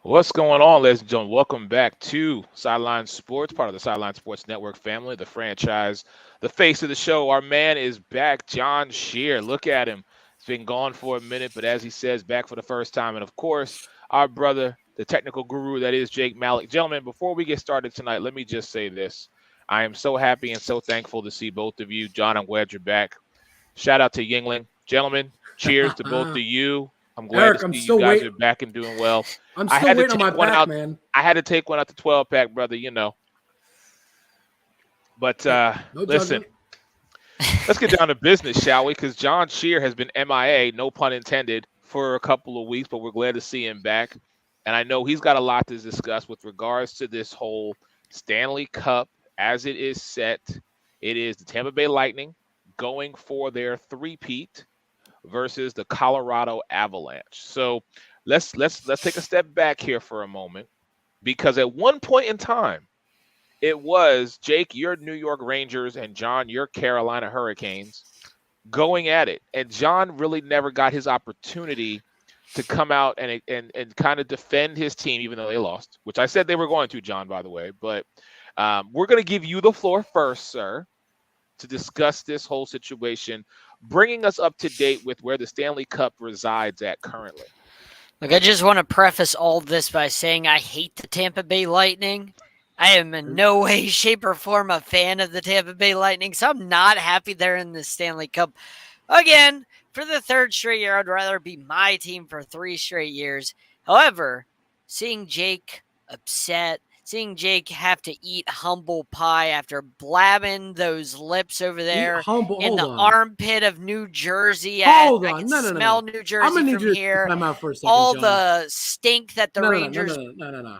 What's going on, ladies and gentlemen? Welcome back to Sideline Sports, part of the Sideline Sports Network family, the franchise, the face of the show. Our man is back, John Shear. Look at him. He's been gone for a minute, but as he says, back for the first time. And of course, our brother, the technical guru that is Jake Malik. Gentlemen, before we get started tonight, let me just say this. I am so happy and so thankful to see both of you. John, I'm glad you're back. Shout out to Yingling. Gentlemen, cheers to both of you. I'm glad Eric, to I'm see you still guys waiting. are back and doing well. I'm I still had to waiting on my take one back, out. man. I had to take one out the 12 pack, brother. You know. But Hey, no listen, judgment. let's get down to business, shall we? Because John Shear has been MIA, no pun intended, for a couple of weeks, but we're glad to see him back. And I know he's got a lot to discuss with regards to this whole Stanley Cup as it is set. It is the Tampa Bay Lightning going for their three-peat versus the Colorado Avalanche. So let's take a step back here for a moment, because at one point in time, it was Jake, your New York Rangers, and John, your Carolina Hurricanes, going at it. And John really never got his opportunity to come out and kind of defend his team, even though they lost, which I said they were going to, John, by the way. But we're going to give you the floor first, sir, to discuss this whole situation, bringing us up to date with where the Stanley Cup resides at currently. Look, I just want to preface all this by saying I hate the Tampa Bay Lightning. I am in no way, shape, or form a fan of the Tampa Bay Lightning, so I'm not happy they're in the Stanley Cup. Again, for the third straight year, I'd rather be my team for 3 straight years. However, seeing Jake upset, seeing Jake have to eat humble pie after blabbing those lips over there in the armpit of New Jersey. Hold I on. can No. smell New I'm Jersey going to need from you here. to time out for a second, All John. the stink that the Rangers... No.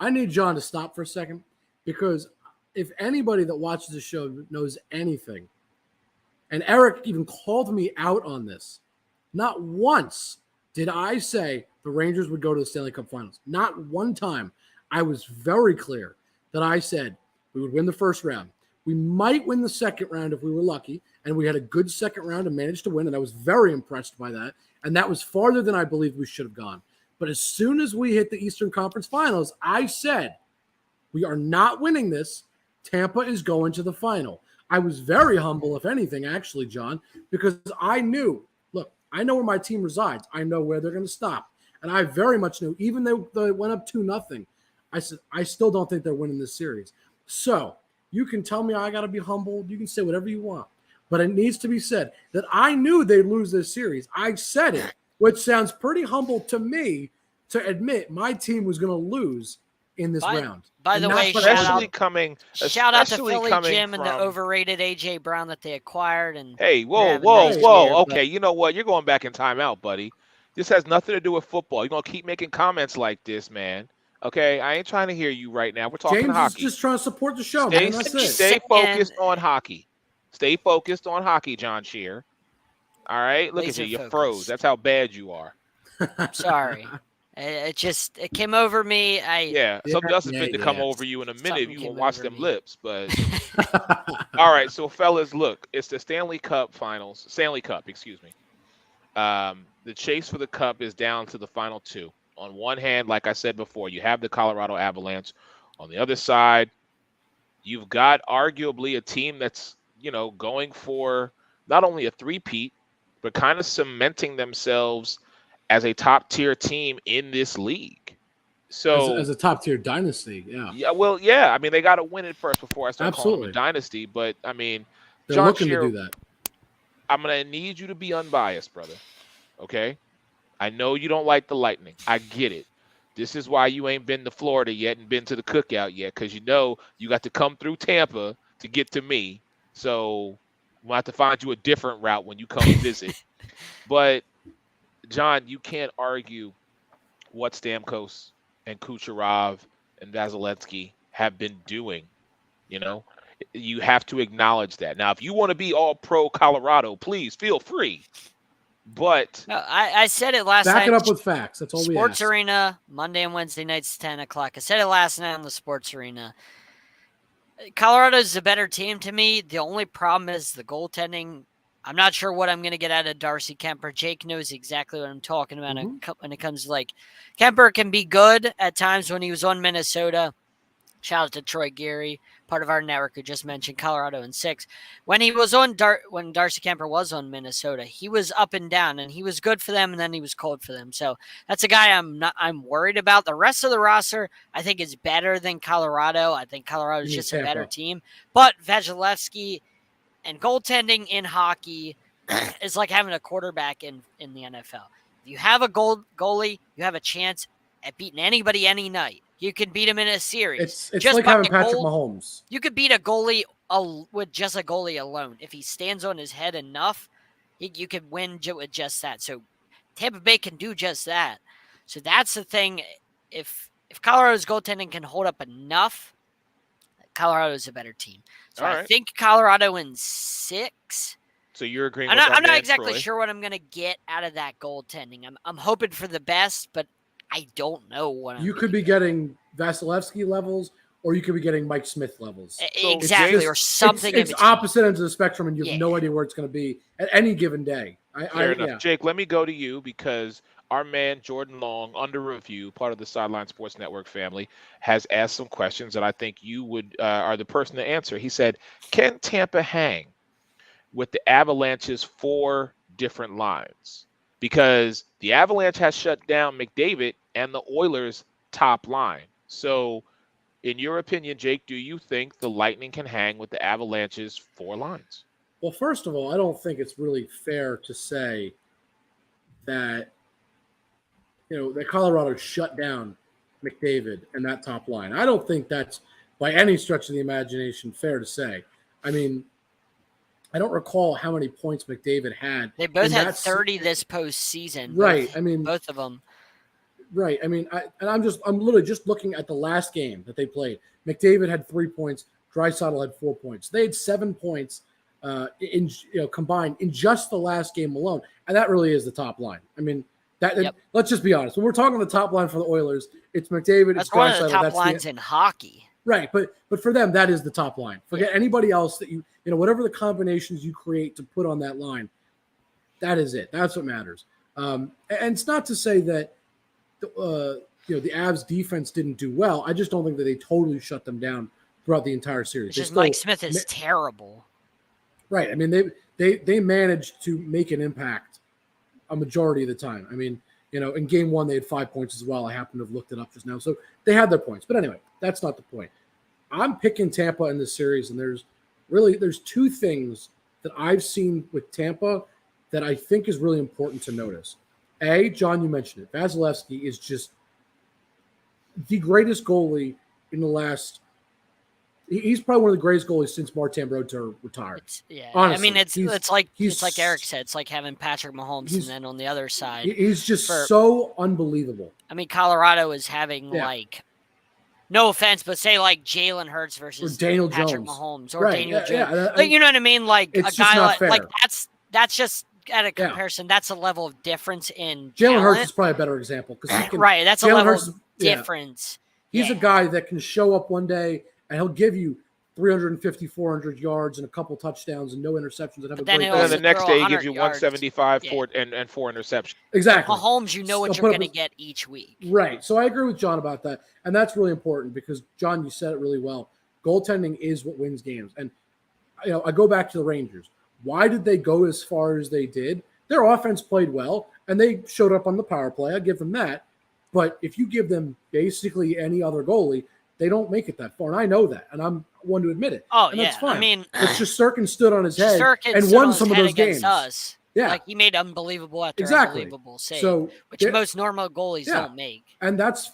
I need John to stop for a second, because if anybody that watches the show knows anything, and Eric even called me out on this, not once did I say the Rangers would go to the Stanley Cup Finals. Not one time. I was very clear that I said we would win the first round. We might win the second round if we were lucky, and we had a good second round and managed to win, and I was very impressed by that. And that was farther than I believed we should have gone. But as soon as we hit the Eastern Conference Finals, I said, we are not winning this. Tampa is going to the final. I was very humble, if anything, actually, John, because I knew, look, I know where my team resides. I know where they're going to stop. And I very much knew, even though they went up 2-0, I said, I still don't think they're winning this series. So you can tell me I got to be humble. You can say whatever you want. But it needs to be said that I knew they'd lose this series. I said it, which sounds pretty humble to me to admit my team was going to lose in this round. By the way, shout out to Philly Jim and the overrated A.J. Brown that they acquired. And hey, whoa. Okay, you know what? You're going back in timeout, buddy. This has nothing to do with football. You're going to keep making comments like this, man. Okay, I ain't trying to hear you right now. We're talking James hockey. James is just trying to support the show, man. That's it. Stay focused on hockey. Stay focused on hockey, John Shear. All right? Look at you. You froze. That's how bad you are. Sorry. It came over me. Something else is fit to come over you in a minute if you won't watch them lips. But all right, so fellas, look, it's the Stanley Cup Finals. Stanley Cup, excuse me. The chase for the cup is down to the final two. On one hand, like I said before, you have the Colorado Avalanche. On the other side, you've got arguably a team that's, going for not only a three-peat, but kind of cementing themselves as a top-tier team in this league. So as a top-tier dynasty, yeah. Yeah, well, yeah. I mean, they got to win it first before I start calling them a dynasty. But, I mean, they're looking to do that. I'm going to need you to be unbiased, brother. Okay? I know you don't like the Lightning. I get it. This is why you ain't been to Florida yet and been to the cookout yet, because you got to come through Tampa to get to me. So we'll have to find you a different route when you come visit. But, John, you can't argue what Stamkos and Kucherov and Vasilevsky have been doing. You have to acknowledge that. Now, if you want to be all pro Colorado, please feel free. But no, I said it last night. Back it up with facts. That's all we ask. Sports Arena, Monday and Wednesday nights, 10 o'clock. I said it last night on the Sports Arena. Colorado's a better team to me. The only problem is the goaltending. I'm not sure what I'm going to get out of Darcy Kemper. Jake knows exactly what I'm talking about when it comes to like Kemper can be good at times when he was on Minnesota. Shout out to Troy Geary, part of our network who just mentioned Colorado in 6. When he was on when Darcy Kemper was on Minnesota, he was up and down, and he was good for them, and then he was cold for them. So that's a guy I'm worried about. The rest of the roster, I think, is better than Colorado. I think Colorado is just a better team. But Vasilevsky and goaltending in hockey is like having a quarterback in the NFL. If you have a goalie, you have a chance at beating anybody any night. You can beat him in a series. It's just like having Patrick Mahomes. You could beat a goalie with just a goalie alone. If he stands on his head enough, you could win with just that. So Tampa Bay can do just that. So that's the thing. If Colorado's goaltending can hold up enough, Colorado's a better team. So I think Colorado in 6. So you're agreeing I'm with not man, exactly Troy. sure what I'm going to get out of that goaltending. I'm hoping for the best, but I don't know what you could be getting Vasilevsky levels, or you could be getting Mike Smith levels. Exactly, or something. It's opposite ends of the spectrum, and you have no idea where it's going to be at any given day. Fair enough. Yeah. Jake, let me go to you because our man Jordan Long, under review, part of the Sideline Sports Network family, has asked some questions that I think you would are the person to answer. He said, "Can Tampa hang with the Avalanche's 4 different lines? Because the Avalanche has shut down McDavid and the Oilers' top line. So, in your opinion, Jake, do you think the Lightning can hang with the Avalanche's 4 lines?" Well, first of all, I don't think it's really fair to say that that Colorado shut down McDavid and that top line. I don't think that's by any stretch of the imagination fair to say. I mean, I don't recall how many points McDavid had. They both had 30 this postseason. Right. I mean, both of them. Right. I mean, I'm literally just looking at the last game that they played. McDavid had 3 points. Draisaitl had 4 points. They had 7 points combined in just the last game alone, and that really is the top line. I mean, let's just be honest. When we're talking the top line for the Oilers, it's McDavid. That's one of the top lines in hockey. Right, but for them, that is the top line. Forget anybody else that whatever the combinations you create to put on that line, that is it. That's what matters. And it's not to say that the Avs defense didn't do well. I just don't think that they totally shut them down throughout the entire series. Just Mike Smith is terrible. Right. I mean, they managed to make an impact a majority of the time. I mean, in game 1, they had 5 points as well. I happen to have looked it up just now. So they had their points. But anyway, that's not the point. I'm picking Tampa in this series, and there's 2 things that I've seen with Tampa that I think is really important to notice. A, John, you mentioned it. Vasilevsky is just the greatest goalie in the last – he's probably one of the greatest goalies since Martin Brodeur retired. Honestly, I mean, it's like Eric said. It's like having Patrick Mahomes, and then on the other side, he's just so unbelievable. I mean, Colorado is having no offense, but say like Jalen Hurts versus Daniel Patrick Jones. Mahomes or Daniel Jones. Yeah, like, you know what I mean? Like it's a guy not fair. like that's just at a comparison. That's a level of difference in Jalen Hurts is probably a better example because that's a level of difference. He's a guy that can show up one day and he'll give you 350, 400 yards and a couple touchdowns and no interceptions and have a great day. And then the next day he gives you 175 yards. and 4 interceptions. Exactly. Mahomes, what you're going to get each week. Right. So I agree with John about that. And that's really important because, John, you said it really well. Goaltending is what wins games. And, I go back to the Rangers. Why did they go as far as they did? Their offense played well, and they showed up on the power play. I give them that. But if you give them basically any other goalie, they don't make it that far. And I know that, and I'm one to admit it. Oh, and that's fine. I mean, it's just Sirkin stood on his head and won some of those games. Us. Yeah. Like he made unbelievable after unbelievable save, which most normal goalies don't make. And that's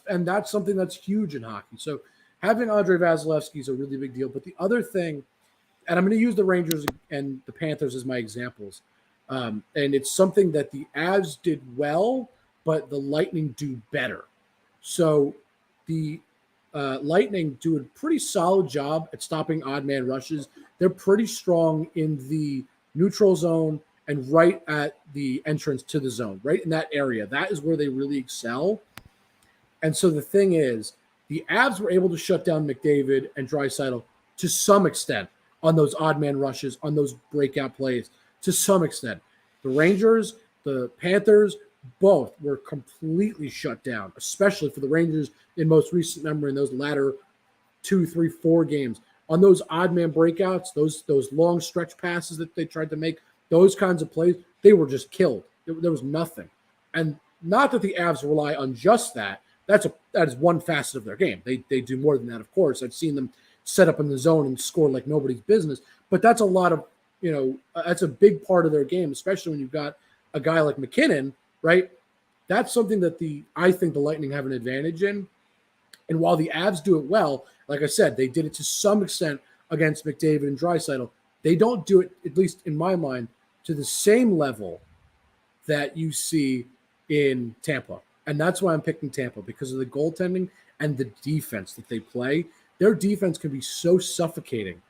something that's huge in hockey. So having Andrei Vasilevsky is a really big deal. But the other thing, and I'm going to use the Rangers and the Panthers as my examples, and it's something that the Avs did well, but the Lightning do better. So the Lightning do a pretty solid job at stopping odd man rushes. They're pretty strong in the neutral zone and right at the entrance to the zone, right in that area. That is where they really excel. And so the thing is, the Avs were able to shut down McDavid and Draisaitl to some extent on those odd man rushes, on those breakout plays. to some extent. The Rangers, the Panthers, both were completely shut down, especially for the Rangers in most recent memory in those latter 2, 3, 4 games. On those odd man breakouts, those long stretch passes that they tried to make, those kinds of plays, they were just killed. There was nothing. And not that the Avs rely on just that. That is one facet of their game. They do more than that, of course. I've seen them set up in the zone and score like nobody's business. But that's a lot of, that's a big part of their game, especially when you've got a guy like McKinnon, right? That's something that I think the Lightning have an advantage in. And while the Avs do it well, like I said, they did it to some extent against McDavid and Draisaitl. They don't do it, at least in my mind, to the same level that you see in Tampa. And that's why I'm picking Tampa, because of the goaltending and the defense that they play. Their defense can be so suffocating.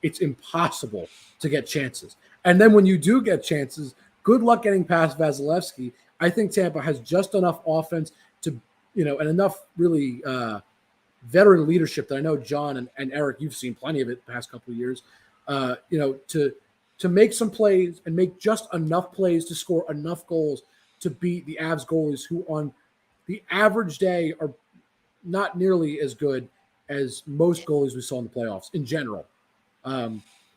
It's impossible to get chances. And then when you do get chances, good luck getting past Vasilevsky. I think Tampa has just enough offense to, and enough really veteran leadership that I know John and Eric, you've seen plenty of it the past couple of years, to make some plays and make just enough plays to score enough goals to beat the Avs goalies, who on the average day are not nearly as good as most goalies we saw in the playoffs in general.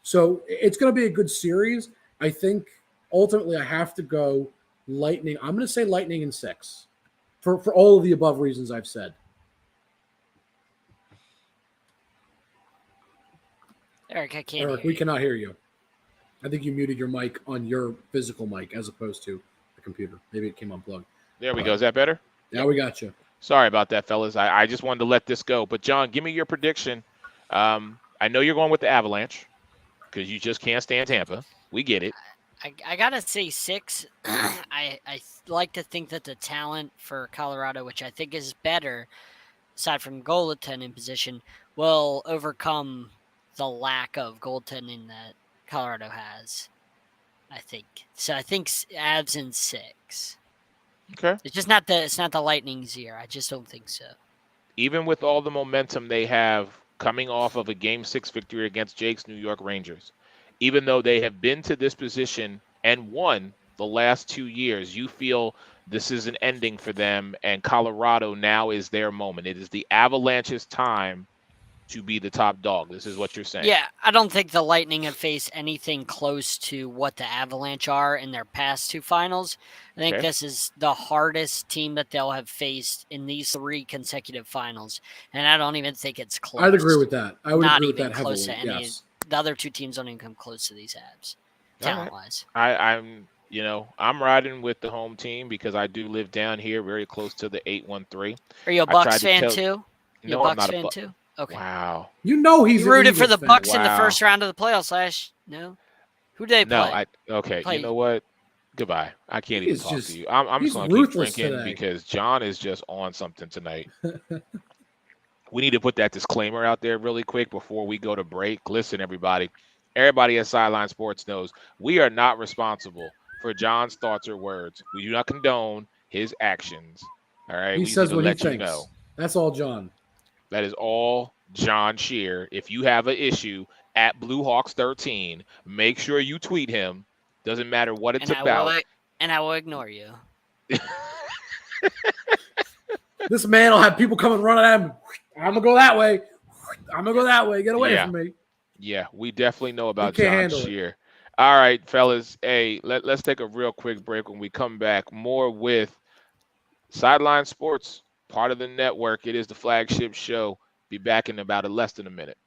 So it's going to be a good series. I think ultimately I have to go Lightning. I'm going to say Lightning in 6 for all of the above reasons I've said. Eric, I can't Eric, we cannot hear you. I think you muted your mic on your physical mic as opposed to the computer. Maybe it came unplugged. There we go. Is that better? Now we got you. Sorry about that, fellas. I just wanted to let this go. But, John, give me your prediction. I know you're going with the Avalanche because you just can't stand Tampa. We get it. I got to say 6. I like to think that the talent for Colorado, which I think is better, aside from goaltending position, will overcome the lack of goaltending that Colorado has, I think. So I think Avs in 6. Okay. It's just not the Lightning's year. I just don't think so. Even with all the momentum they have coming off of a Game 6 victory against Jake's New York Rangers, even though they have been to this position and won the last 2 years, you feel this is an ending for them, and Colorado now is their moment. It is the Avalanche's time to be the top dog. This is what you're saying. Yeah, I don't think the Lightning have faced anything close to what the Avalanche are in their past 2 finals. I think this is the hardest team that they'll have faced in these 3 consecutive finals, and I don't even think it's close. I'd agree with that. I would Not agree with even that close heavily. to any. Yes. The other 2 teams don't even come close to these Avs, talent-wise. I'm riding with the home team because I do live down here, very close to the 813. Are you a Bucks fan too? No, I'm not a Bucks too. Okay. Wow. He's rooted for the fan. Bucks in the first round of the playoffs last. No, who did they play? Okay. Play. You know what? Goodbye. I can't even talk to you. I'm he's just gonna keep ruthless drinking today. because John is just on something tonight. We need to put that disclaimer out there really quick before we go to break. Listen, everybody at Sideline Sports knows we are not responsible for John's thoughts or words. We do not condone his actions. All right. He says what he thinks. That's all, John. That is all John Shear. If you have an issue at BlueHawks13, make sure you tweet him. Doesn't matter what it's about. I will ignore you. This man will have people coming running at him. I'm going to go that way. I'm going to go that way. Get away from me. Yeah, we definitely know about John Shear. All right, fellas. Hey, let's take a real quick break. When we come back, more with Sideline Sports, part of the network. It is the flagship show. Be back in about less than a minute.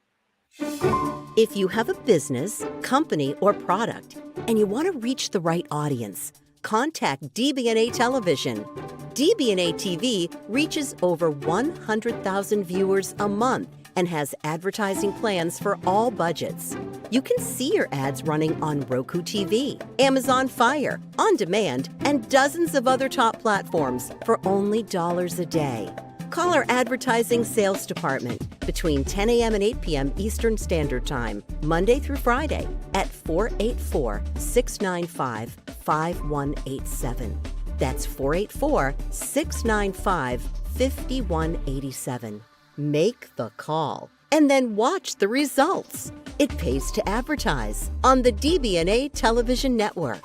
If you have a business, company, or product, and you want to reach the right audience, contact DB&A Television. DB&A TV reaches over 100,000 viewers a month and has advertising plans for all budgets. You can see your ads running on Roku TV, Amazon Fire, On Demand, and dozens of other top platforms for only $1 a day. Call our advertising sales department between 10 a.m. and 8 p.m. Eastern Standard Time, Monday through Friday, at 484-695-5187. That's 484-695-5187. Make the call and then watch the results. It pays to advertise on the DBNA television network.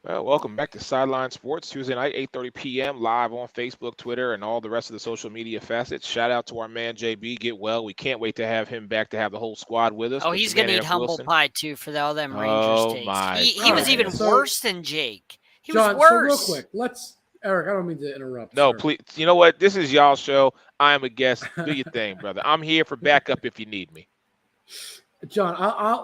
Well, welcome back to Sideline Sports, Tuesday night, 8:30 p.m., live on Facebook, Twitter, and all the rest of the social media facets. Shout out to our man, JB. Get well. We can't wait to have him back to have the whole squad with us. Oh, But he's your going to man, eat Eric humble Wilson, pie, too, for all them Rangers oh takes. my He was even goodness. worse than Jake. He John, was so worse. real quick, Eric, I don't mean to interrupt. No, sir. please. You know what? This is y'all's show. I am a guest. Do your thing, brother. I'm here for backup if you need me. John,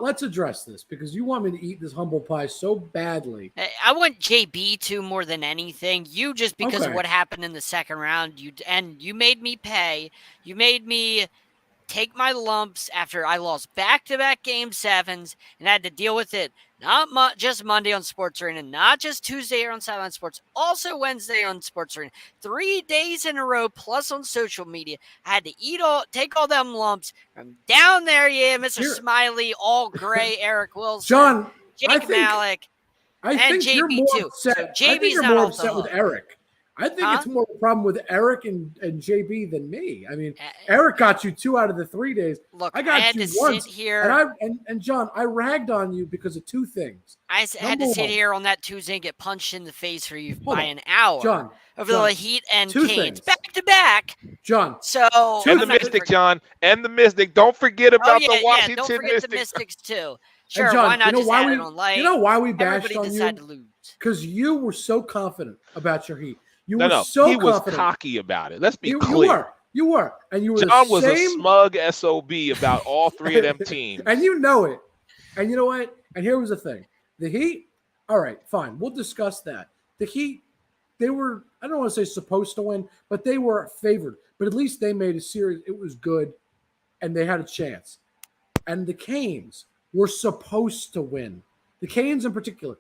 let's address this because you want me to eat this humble pie so badly. I want JB to more than anything. You just because of Okay. what happened in the second round. You made me pay. You made me take my lumps after I lost back-to-back Game 7s and had to deal with it. Not just Monday on Sports Arena, not just Tuesday on Sideline Sports, also Wednesday on Sports Arena. 3 days in a row, plus on social media. I had to take all them lumps from down there. Yeah, Mr. Here- Smiley, all gray, Eric Wilson, John, Jake Malik. I And think you're JB more too. upset. So I think JB's you're not more off the upset with hook. Eric. I think Huh? it's more a problem with Eric and JB than me. I mean, Uh, Eric got you 2 out of the 3 days. Look, I got had you to once, sit here. and John, I ragged on you because of 2 things. Had to Number sit one. here on that Tuesday and get punched in the face for you Hold by on. an hour John, over John, the Heat and 2 Canes things. back to back. John, So Two And the I'm not Mystic, gonna- John. And the Mystic. Don't forget Oh about yeah, the Washington Don't forget the Mystics. Mystics too. and Sure, John, why not just add it on light? you know why we bashed Everybody on decided you? to lose. Because you were so confident about your Heat. You No, were no. so He was confident. cocky about it. Let's be You clear. were, and you were John the was a same. smug SOB about all 3 of them teams. And you know it. And you know what? And here was the thing. The Heat, all right, fine. We'll discuss that. The Heat, they were, I don't want to say supposed to win, but they were favored. But at least they made a series. It was good, and they had a chance. And the Canes were supposed to win. The Canes in particular,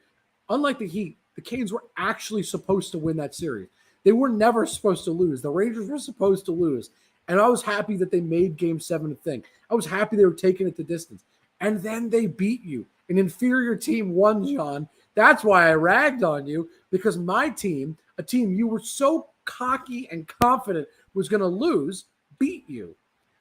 unlike the Heat, the Canes were actually supposed to win that series. They were never supposed to lose. The Rangers were supposed to lose. And I was happy that they made Game 7 a thing. I was happy they were taking it to distance. And then they beat you. An inferior team won, John. That's why I ragged on you, because my team, a team you were so cocky and confident was going to lose, beat you.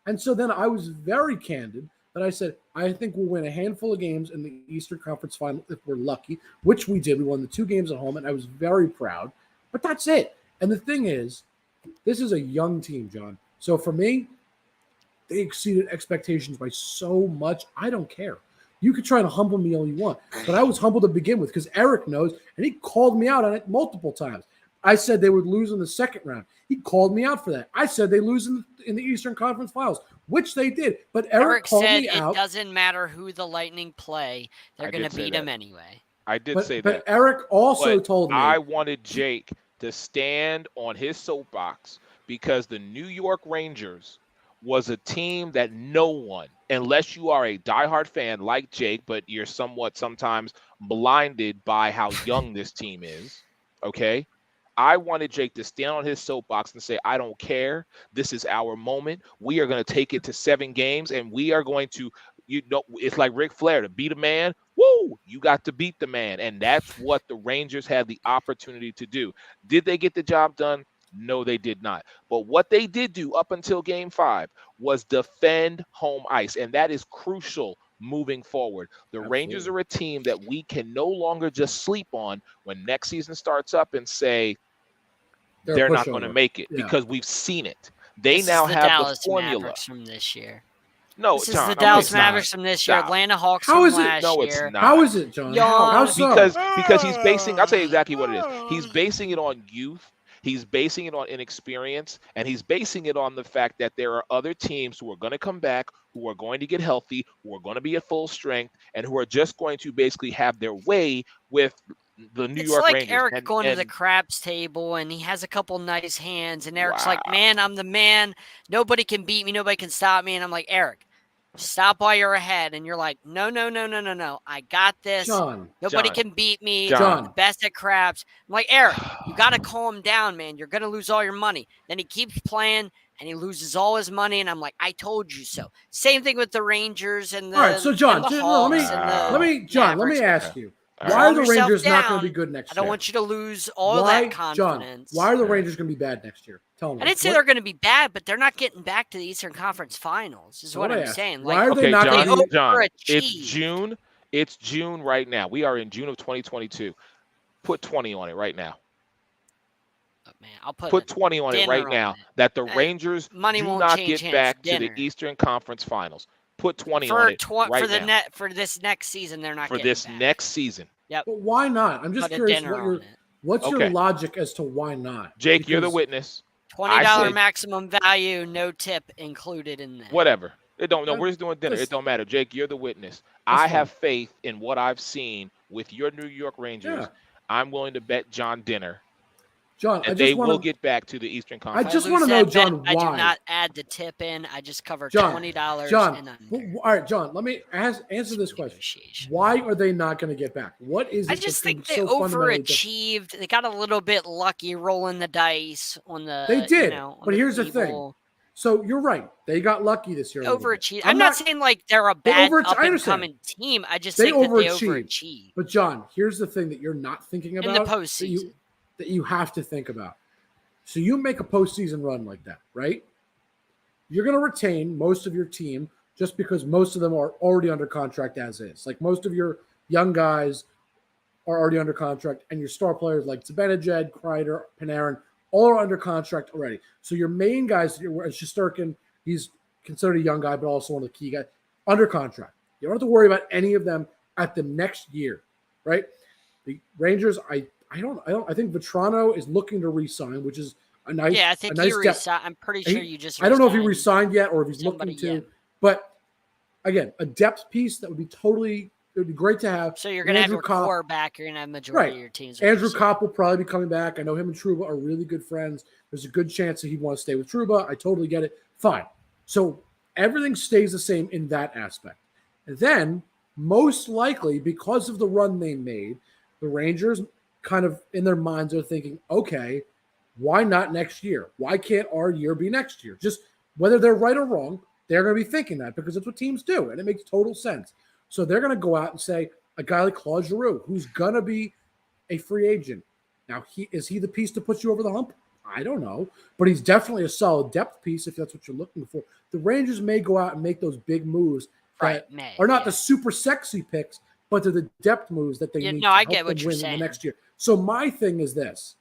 And so then I was very candid that I said, I think we'll win a handful of games in the Eastern Conference Final if we're lucky, which we did. We won the 2 games at home, and I was very proud. But that's it. And the thing is, this is a young team, John. So for me, they exceeded expectations by so much. I don't care. You could try to humble me all you want, but I was humble to begin with because Eric knows, and he called me out on it multiple times. I said they would lose in the second round. He called me out for that. I said they lose in the Eastern Conference Finals, which they did. But Eric called said me it out. doesn't matter who the Lightning play; they're I going did to say beat that. them anyway. I did But, say but that. Eric also But told me. I wanted Jake to stand on his soapbox because the New York Rangers was a team that no one, unless you are a diehard fan like Jake, but you're somewhat sometimes blinded by how young this team is, okay? I wanted Jake to stand on his soapbox and say, I don't care. This is our moment. We are going to take it to 7 games, and we are going to, it's like Ric Flair, to beat a man. Woo! You got to beat the man. And that's what the Rangers had the opportunity to do. Did they get the job done? No, they did not. But what they did do up until Game 5 was defend home ice, and that is crucial moving forward. The Rangers are a team that we can no longer just sleep on when next season starts up and say they're not going to make it because we've seen it. They This now is the have Dallas the formula. Mavericks from this year. No, This John, is the Dallas it's Mavericks not. from this year. Stop. Atlanta Hawks How from is it? last No, it's year. not. How is it, John? Yawn. How so? Because he's basing, I'll tell you exactly what it is. He's basing it on youth. He's basing it on inexperience, and he's basing it on the fact that there are other teams who are going to come back, who are going to get healthy, who are going to be at full strength, and who are just going to basically have their way with the New York Rangers. It's like Eric going to the and craps table, and he has a couple nice hands, and Eric's Wow. like, man, I'm the man. Nobody can beat me. Nobody can stop me. And I'm like, Eric, Stop while you're ahead, and you're like, no. I got this. John, Nobody John. can beat me. John. I'm the best at craps. I'm like, Eric, you got to calm down, man. You're going to lose all your money. Then he keeps playing, and he loses all his money, and I'm like, I told you so. Same thing with the Rangers and the all right. So John, and the let me Hawks and the let me John, let me Mavericks. ask you, All why right. are the Calm yourself Rangers not going down. to be good next I don't year? want you to lose all Why, that John? confidence. Why are the Rangers going to be bad next year? Tell me. I didn't say they're going to be bad, but they're not getting back to the Eastern Conference Finals. Is what I I'm asked. saying. Why Like, are they not John, going to be? John, it's overachieved. June. It's June right now. We are in June of 2022. Put 20 on it right now. Oh, man, I'll Put 20 on it dinner right on now it. that the Rangers Money do won't not change get hands. back to Dinner. the Eastern Conference Finals. Put 20 on it right now. For this next season, they're not For getting this back. next season. Yep. But why not? I'm just Put a curious dinner what's your Okay. logic as to why not? Jake, you're the Because- witness. $20 said- maximum value, no tip included in that. Whatever. It don't. No, That- we're just doing dinner. that's- It don't matter. Jake, you're the witness. That's I fine. have faith in what I've seen with your New York Rangers. Yeah. I'm willing to bet John dinner John, I that they just will want to. get back to the Eastern I Conference. just If wanna lose know, that John, bet, I why? do not add the tip in. I just cover John, $20 John, and under. all right, John. Let me answer this question. Negotiation. Why are they not going to get back? What is it? I just that's gonna think be they so fundamentally different? overachieved. They got a little bit lucky rolling the dice on the. They did, on but here's the thing. table. So you're right. They got lucky this year. a little bit. Overachieved. I'm not saying like they're a They bad overachieved. up I and understand. coming team. I just They think that they overachieved. overachieved But John, here's the thing that you're not thinking in the about postseason. that you have to think about. So you make a postseason run like that, right? You're going to retain most of your team just because most of them are already under contract as is. Like most of your young guys are already under contract, and your star players like Zibanejad, Kreider, Panarin, all are under contract already. So your main guys, Shesterkin, he's considered a young guy, but also one of the key guys, under contract. You don't have to worry about any of them at the next year, right? The Rangers, I think Vetrano is looking to re-sign, which is a nice. Yeah, I think a nice he depth. resigned. I'm pretty sure you just. I don't know if he resigned re-signed yet or if he's somebody looking to, yet. but again, a depth piece that would be totally. It would be great to have. So you're going to have Andrew your Kopp- core back. You're going to have majority Right. of your teams. Andrew Kopp will probably be coming back. I know him and Trouba are really good friends. There's a good chance that he'd want to stay with Trouba. I totally get it. Fine. So everything stays the same in that aspect. And then, most likely, because of the run they made, the Rangers kind of in their minds are thinking, okay, why not next year? Why can't our year be next year? Just whether they're right or wrong, they're going to be thinking that because that's what teams do, and it makes total sense. So they're going to go out and say, a guy like Claude Giroux, who's going to be a free agent. Now, is he the piece to put you over the hump? I don't know, but he's definitely a solid depth piece if that's what you're looking for. The Rangers may go out and make those big moves that are not the super sexy picks, but they're the depth moves that they need to help them win in the next year. So my thing is this.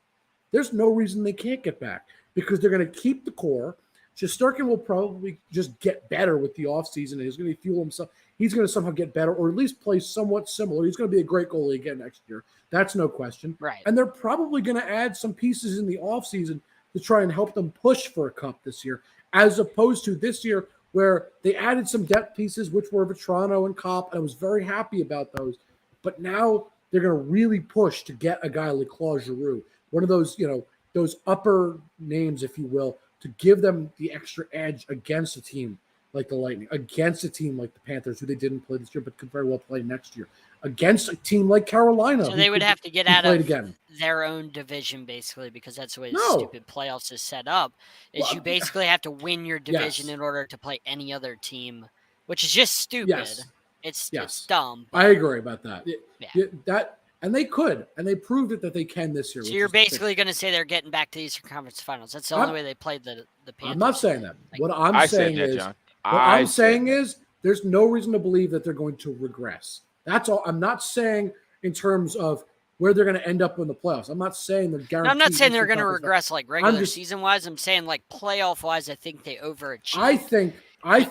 There's no reason they can't get back because they're going to keep the core. Shesterkin will probably just get better with the offseason, and he's going to fuel himself. He's going to somehow get better or at least play somewhat similar. He's going to be a great goalie again next year. That's no question. Right. And they're probably going to add some pieces in the offseason to try and help them push for a cup this year, as opposed to this year where they added some depth pieces, which were Vetrano and Kopp, and I was very happy about those. But now they're going to really push to get a guy like Claude Giroux, one of those, those upper names, if you will, to give them the extra edge against a team like the Lightning, against a team like the Panthers, who they didn't play this year but could very well play next year, against a team like Carolina. So they would have to get out of again. their own division, basically, because that's the way No. the stupid playoffs is set up, is you basically have to win your division Yes. in order to play any other team, which is just stupid. Yes. It's dumb. I agree about that. Yeah. And they could, and they proved it that they can this year. So which you're is the thing. basically going to say they're getting back to the Eastern Conference Finals. That's the only way they played the Panthers. I'm not saying that. Like, What I'm I saying said that, is, John. what I'm saying is, there's no reason to believe that they're going to regress. That's all. I'm not saying in terms of where they're going to end up in the playoffs. I'm not saying they're guaranteed. No, I'm not saying they're Eastern going to Conference regress like regular just- season wise. I'm saying like playoff wise, I think they overachieved. I think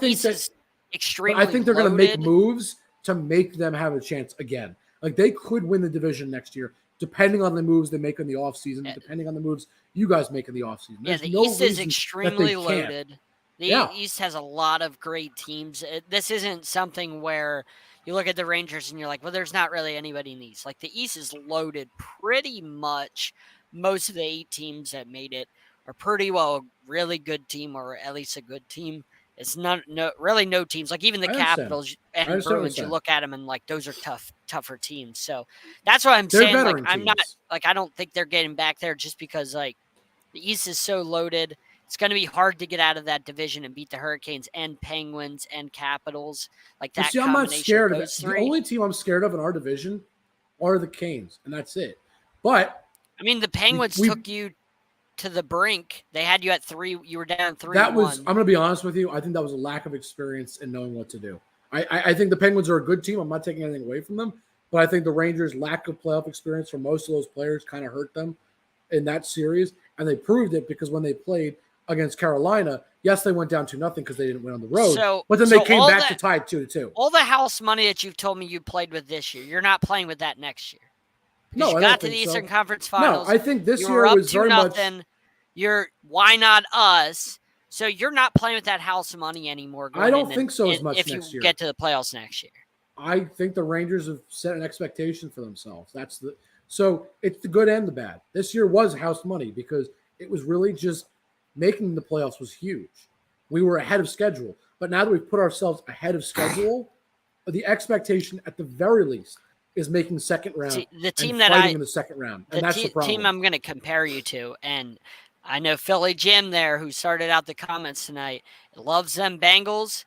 East that is extremely. I think they're going to make loaded. moves to make them have a chance again. Like they could win the division next year, depending on the moves they make in the offseason, depending on the moves you guys make in the offseason. Yeah, There's the no East is reason that they extremely can't. loaded. The Yeah. East has a lot of great teams. This isn't something where you look at the Rangers and you're like, well, there's not really anybody in the East. Like the East is loaded pretty much. Most of the 8 teams that made it are pretty well a really good team or at least a good team. It's really no teams. Like even the I understand. Capitals I and understand what Bruins, you're you saying. look at them and like those are tougher teams. So that's what I'm They're saying. Like veteran I'm not teams. like I don't think they're getting back there just because like the East is so loaded. It's going to be hard to get out of that division and beat the Hurricanes and Penguins and Capitals. Like You that see, I'm not combination scared of of it. those The three. only team I'm scared of in our division are the Canes, and that's it. But I mean, the Penguins we took you to the brink. They had you at 3. You were down 3-1. that was, I'm going to be honest with you, I think that was a lack of experience in knowing what to do. I think the Penguins are a good team. I'm not taking anything away from them, but I think the Rangers' lack of playoff experience for most of those players kind of hurt them in that series, and they proved it because when they played against Carolina, yes, they went down 2-0 because they didn't win on the road, but then they came back to tie 2-2. All the house money that you've told me you played with this year, you're not playing with that next year. Because No, you I got don't to think the Eastern so. Conference Finals. No, I think this you year were up was very much. You're why not us? So you're not playing with that house money anymore. I don't think so as much if next you year. get to the playoffs next year. I think the Rangers have set an expectation for themselves. So it's the good and the bad. This year was house money because it was really just making the playoffs was huge. We were ahead of schedule, but now that we've put ourselves ahead of schedule, the expectation at the very least is making second round. See, the team and that fighting in the second round, and that's the problem. Team I'm going to compare you to, and I know Philly Jim there, who started out the comments tonight, loves them Bengals,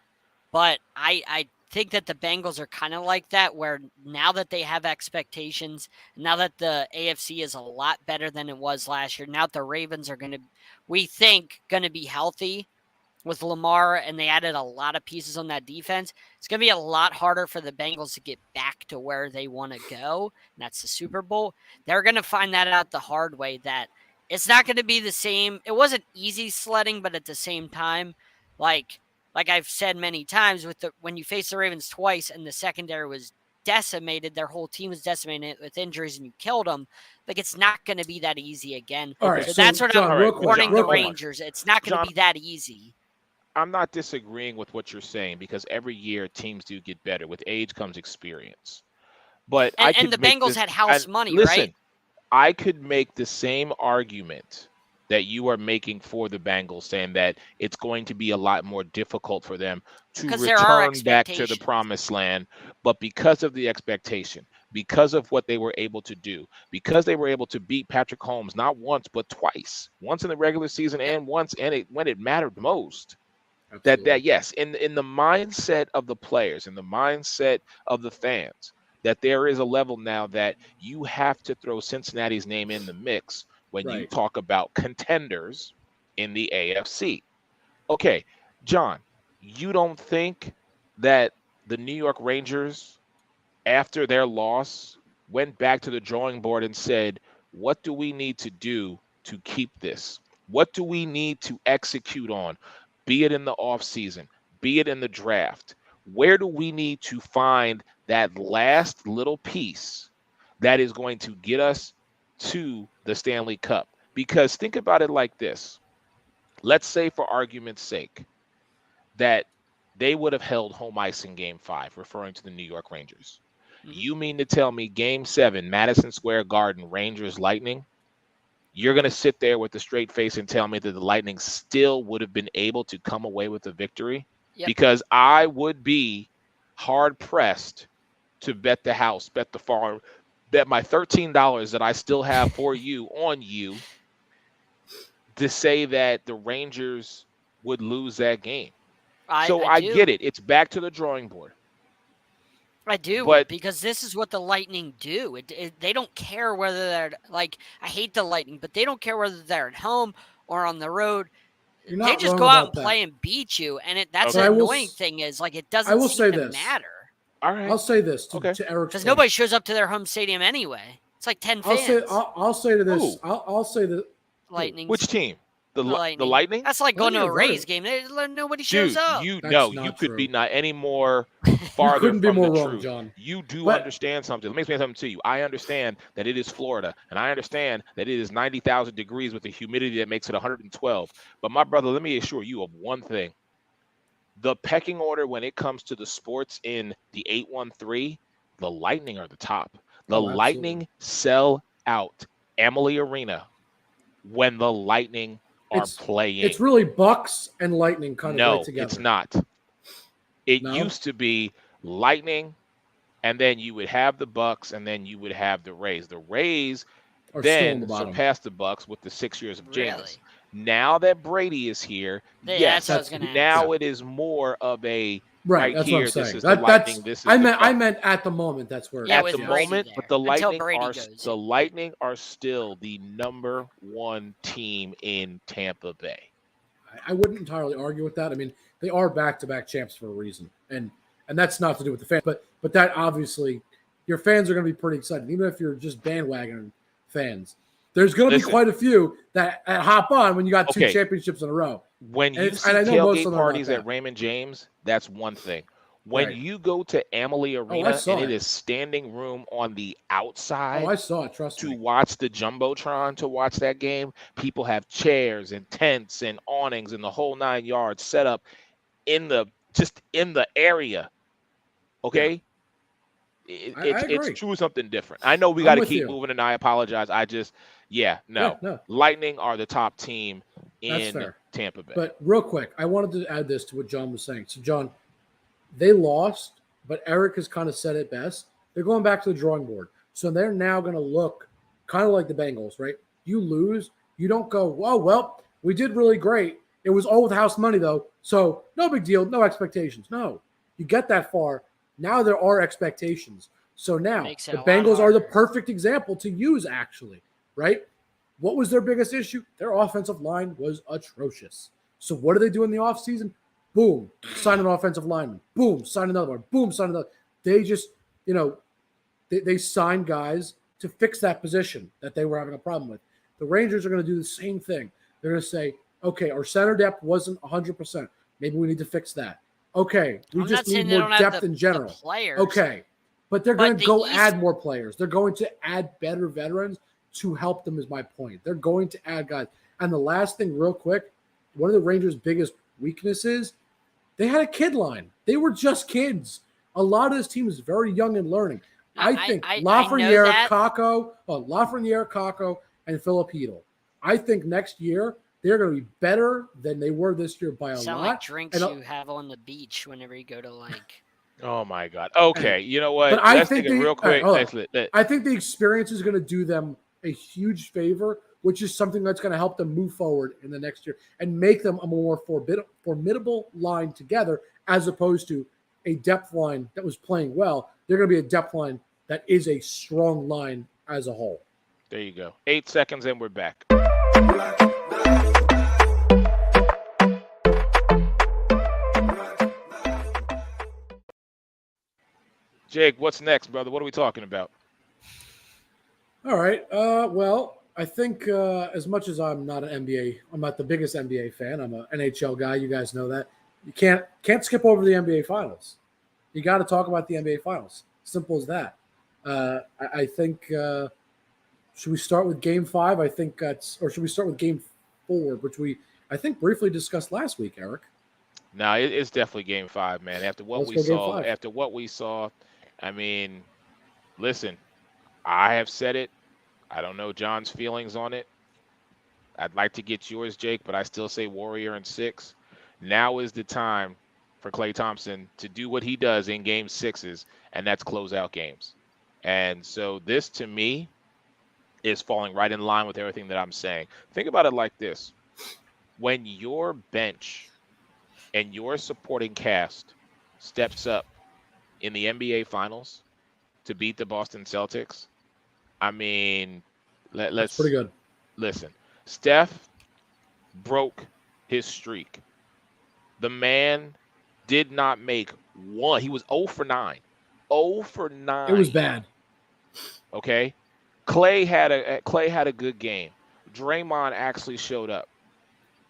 but I think that the Bengals are kind of like that, where now that they have expectations, now that the AFC is a lot better than it was last year, now that the Ravens are we think, going to be healthy with Lamar, and they added a lot of pieces on that defense, it's going to be a lot harder for the Bengals to get back to where they want to go, and that's the Super Bowl. They're going to find that out the hard way, that it's not going to be the same. It wasn't easy sledding, but at the same time, like I've said many times, when you face the Ravens twice and the secondary was decimated, their whole team was decimated with injuries, and you killed them. Like, it's not going to be that easy again. All right, so that's what John, I'm warning the John, Rangers. It's not going to be that easy. I'm not disagreeing with what you're saying because every year teams do get better. With age comes experience. But and the Bengals had house money, right? I could make the same argument that you are making for the Bengals, saying that it's going to be a lot more difficult for them to return back to the promised land. But because of the expectation, because of what they were able to do, because they were able to beat Patrick Mahomes not once but twice, once in the regular season and once when it mattered most. Absolutely. That yes, in the mindset of the players, in the mindset of the fans, that there is a level now that you have to throw Cincinnati's name in the mix when you talk about contenders in the AFC. Okay, John, you don't think that the New York Rangers, after their loss, went back to the drawing board and said, what do we need to do to keep this? What do we need to execute on? Be it in the offseason, be it in the draft. Where do we need to find that last little piece that is going to get us to the Stanley Cup? Because think about it like this. Let's say, for argument's sake, that they would have held home ice in Game 5, referring to the New York Rangers. Mm-hmm. You mean to tell me Game 7, Madison Square Garden, Rangers Lightning, you're going to sit there with a straight face and tell me that the Lightning still would have been able to come away with a victory? Yep. Because I would be hard-pressed to bet the house, bet the farm, bet my $13 that I still have for you on you to say that the Rangers would lose that game. I get it. It's back to the drawing board. I do, because this is what the Lightning do. They don't care whether they're I hate the Lightning, but they don't care whether they're at home or on the road. They just go out and play and beat you, and that's the annoying thing is it doesn't seem to matter. All right, I'll say this to Eric's, because nobody shows up to their home stadium anyway. It's like 10 fans. I'll say to this. I'll say that Lightning. Which team? The Lightning? That's like going to a Rays game. Nobody shows up. You could be not any more farther from the truth. John. You do understand something. Let me explain something to you. I understand that it is Florida, and I understand that it is 90,000 degrees with a humidity that makes it 112. But my brother, let me assure you of one thing. The pecking order when it comes to the sports in the 813, the Lightning are the top. The Lightning sell out Amalie Arena when the Lightning playing. It's really Bucks and Lightning kind of right together. No, it's not. It No? used to be Lightning, and then you would have the Bucks, and then you would have the Rays. The Rays Are still on the then bottom. surpassed the Bucks with the 6 years of Really? Jameis. Now that Brady is here, Yeah, yes, that's what I was gonna now ask. it is more of a Right, that's here. what I'm saying. This is the Lightning. This is I the meant Bucks. at the moment that's where Yeah, At with the Brady moment, there, but the until Lightning Brady are goes. the Lightning are still the number 1 team in Tampa Bay. I wouldn't entirely argue with that. I mean, they are back-to-back champs for a reason, and that's not to do with the fans, but that obviously your fans are going to be pretty excited, even if you're just bandwagon fans. There's going to be quite a few that hop on when you got 2 championships in a row. When you see and I know most of tailgate them are parties not at that. Raymond James, that's one thing. When Right. you go to Amalie I Arena saw and it. it is standing room on the Oh, outside I saw it. Trust to me. watch the Jumbotron to watch that game, people have chairs and tents and awnings and the whole 9 yards set up in the area. Okay? I agree. It's true something different. I know we I'm got to with keep you. moving, and I apologize. No. Lightning are the top team That's in fair. Tampa Bay. But real quick, I wanted to add this to what John was saying. So, John, they lost, but Eric has kind of said it best. They're going back to the drawing board. So they're now going to look kind of like the Bengals, right? You lose, you don't go, "Whoa, well, we did really great. It was all with house money, though. So no big deal, no expectations." No, you get that far. Now there are expectations. So now Makes it the a lot Bengals are the harder. perfect example to use, actually, right? What was their biggest issue? Their offensive line was atrocious. So what do they do in the offseason? Boom, sign an offensive lineman. Boom, sign another one. Boom, sign another. They just, they sign guys to fix that position that they were having a problem with. The Rangers are going to do the same thing. They're going to say, okay, our center depth wasn't 100%. Maybe we need to fix that. Okay, we I'm just not saying need they more don't have depth the in general. players. Okay, but they're But going to the go East- add more players. They're going to add better veterans to help them is my point. They're going to add guys. And the last thing real quick, one of the Rangers' biggest weaknesses, they had a kid line. They were just kids. A lot of this team is very young and learning. I think I know Lafreniere, that. Kakko, and Filipino. I think next year they're going to be better than they were this year by a Sound lot. like drinks And, you have on the beach whenever you go to like. Oh my God. Okay, you know what? But I Let's think take it real quick. I think the experience is going to do them a huge favor, which is something that's going to help them move forward in the next year and make them a more formidable line together, as opposed to a depth line that was playing well. They're going to be a depth line that is a strong line as a whole. There you go. 8 seconds and we're back. Jake, what's next, brother? What are we talking about? All right. Well, I think as much as I'm not I'm not the biggest NBA fan. I'm an NHL guy. You guys know that. You can't skip over the NBA Finals. You got to talk about the NBA Finals. Simple as that. I think. Should we start with Game 5? I think or should we start with Game 4, which I think briefly discussed last week, Eric? No, it's definitely Game 5, man. After what we saw, I mean, listen, I have said it. I don't know John's feelings on it. I'd like to get yours, Jake, but I still say Warrior in 6. Now is the time for Klay Thompson to do what he does in Game 6s, and that's close out games. And so this, to me, is falling right in line with everything that I'm saying. Think about it like this. When your bench and your supporting cast steps up in the NBA Finals to beat the Boston Celtics, I mean, That's pretty good. Listen, Steph broke his streak. The man did not make one. He was 0 for 9. 0 for 9. It was bad. Okay? Klay had a good game. Draymond actually showed up.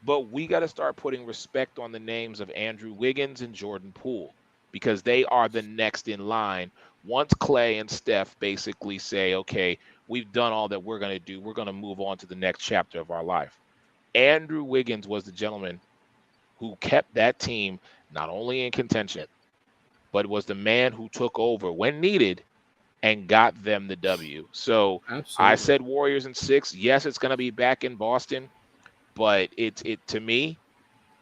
But we got to start putting respect on the names of Andrew Wiggins and Jordan Poole, because they are the next in line. Once Klay and Steph basically say, okay, we've done all that we're going to do, we're going to move on to the next chapter of our life. Andrew Wiggins was the gentleman who kept that team not only in contention, but was the man who took over when needed and got them the W. So Absolutely. I said Warriors in 6. Yes, it's going to be back in Boston. But to me,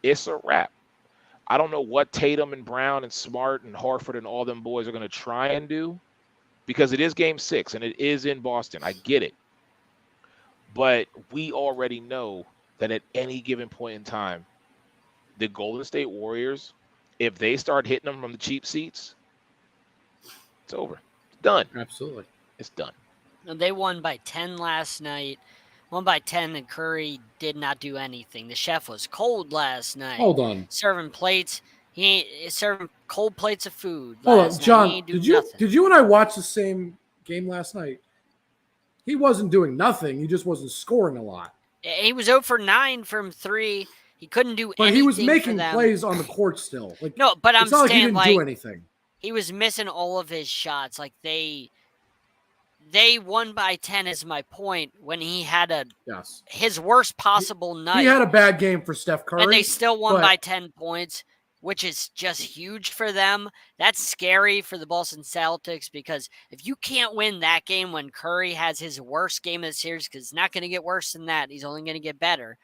it's a wrap. I don't know what Tatum and Brown and Smart and Harford and all them boys are going to try and do, because it is game 6 and it is in Boston. I get it. But we already know that at any given point in time, the Golden State Warriors, if they start hitting them from the cheap seats, it's over. It's done. Absolutely. It's done. They won by 10 last night. Won by 10, and Curry did not do anything. The chef was cold last night. Hold on. Serving plates. He ain't serving cold plates of food. Hold on, last night. He John. ain't do Did nothing. you and I watch the same game last night? He wasn't doing nothing. He just wasn't scoring a lot. He was 0 for 9 from 3. He couldn't do anything. But he was making for them. plays on the court still. Like, No, but I'm it's not like he saying didn't do anything. he was missing all of his shots. Like they won by 10 is my point, when he had his worst possible night. He had a bad game for Steph Curry. And they still won by 10 points, which is just huge for them. That's scary for the Boston Celtics, because if you can't win that game when Curry has his worst game of the series, because it's not going to get worse than that, he's only going to get better,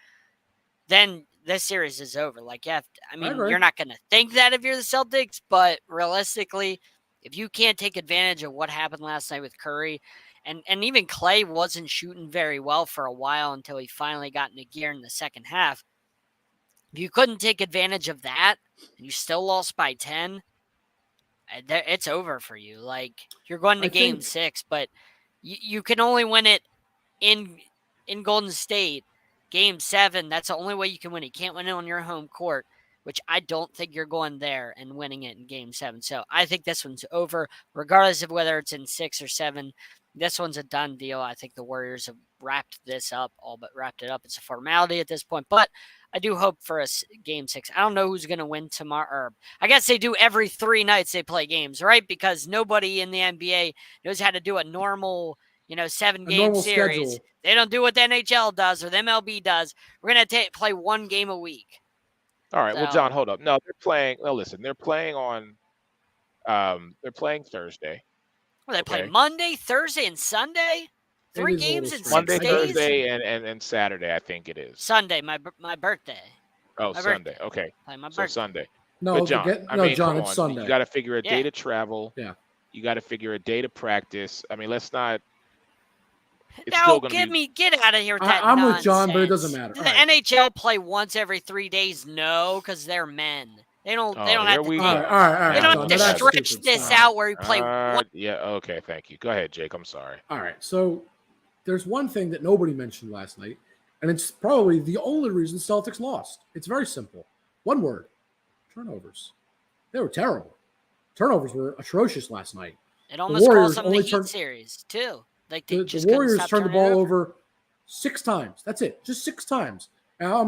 then this series is over. Like, you're not going to think that if you're the Celtics, but realistically, if you can't take advantage of what happened last night with Curry, and even Clay wasn't shooting very well for a while until he finally got into gear in the second half. If you couldn't take advantage of that and you still lost by 10, it's over for you. Like, you're going to game 6, but you can only win it in Golden State. Game 7, that's the only way you can win it. You can't win it on your home court, which I don't think you're going there and winning it in game 7. So I think this one's over, regardless of whether it's in 6 or 7. This one's a done deal. I think the Warriors have wrapped this up, all but wrapped it up. It's a formality at this point, but I do hope for a game 6. I don't know who's going to win tomorrow. Or I guess they do every 3 nights they play games, right? Because nobody in the NBA knows how to do a normal, 7-game series. Schedule. They don't do what the NHL does or the MLB does. We're going to play 1 game a week. All right. So, well, John, hold up. No, they're playing. No, listen, they're playing on. They're playing Thursday. Well, they play Monday, Thursday, and Sunday. 3 games in 6 Monday, days. Thursday, and Saturday. I think it is Sunday. My birthday. Oh, my Sunday. Birthday. Okay. My so birthday. Sunday. No, but John, John, it's Sunday. You got to figure a day to travel. Yeah. You got to figure a day to practice. I mean, let's not. It's now, still gonna get out of here with that I'm nonsense. with John, but it doesn't matter. Do the NHL play once every 3 days? No, because they're men. They don't. They don't have to. All right. They don't John, have to stretch this out where we play. Yeah. Okay. Thank you. Go ahead, Jake. I'm sorry. All right. So there's one thing that nobody mentioned last night, and it's probably the only reason the Celtics lost. It's very simple. One word: turnovers. They were terrible. Turnovers were atrocious last night. It almost cost them the Heat series too. Like the Warriors turned the ball over 6 times. That's it, just 6 times. Now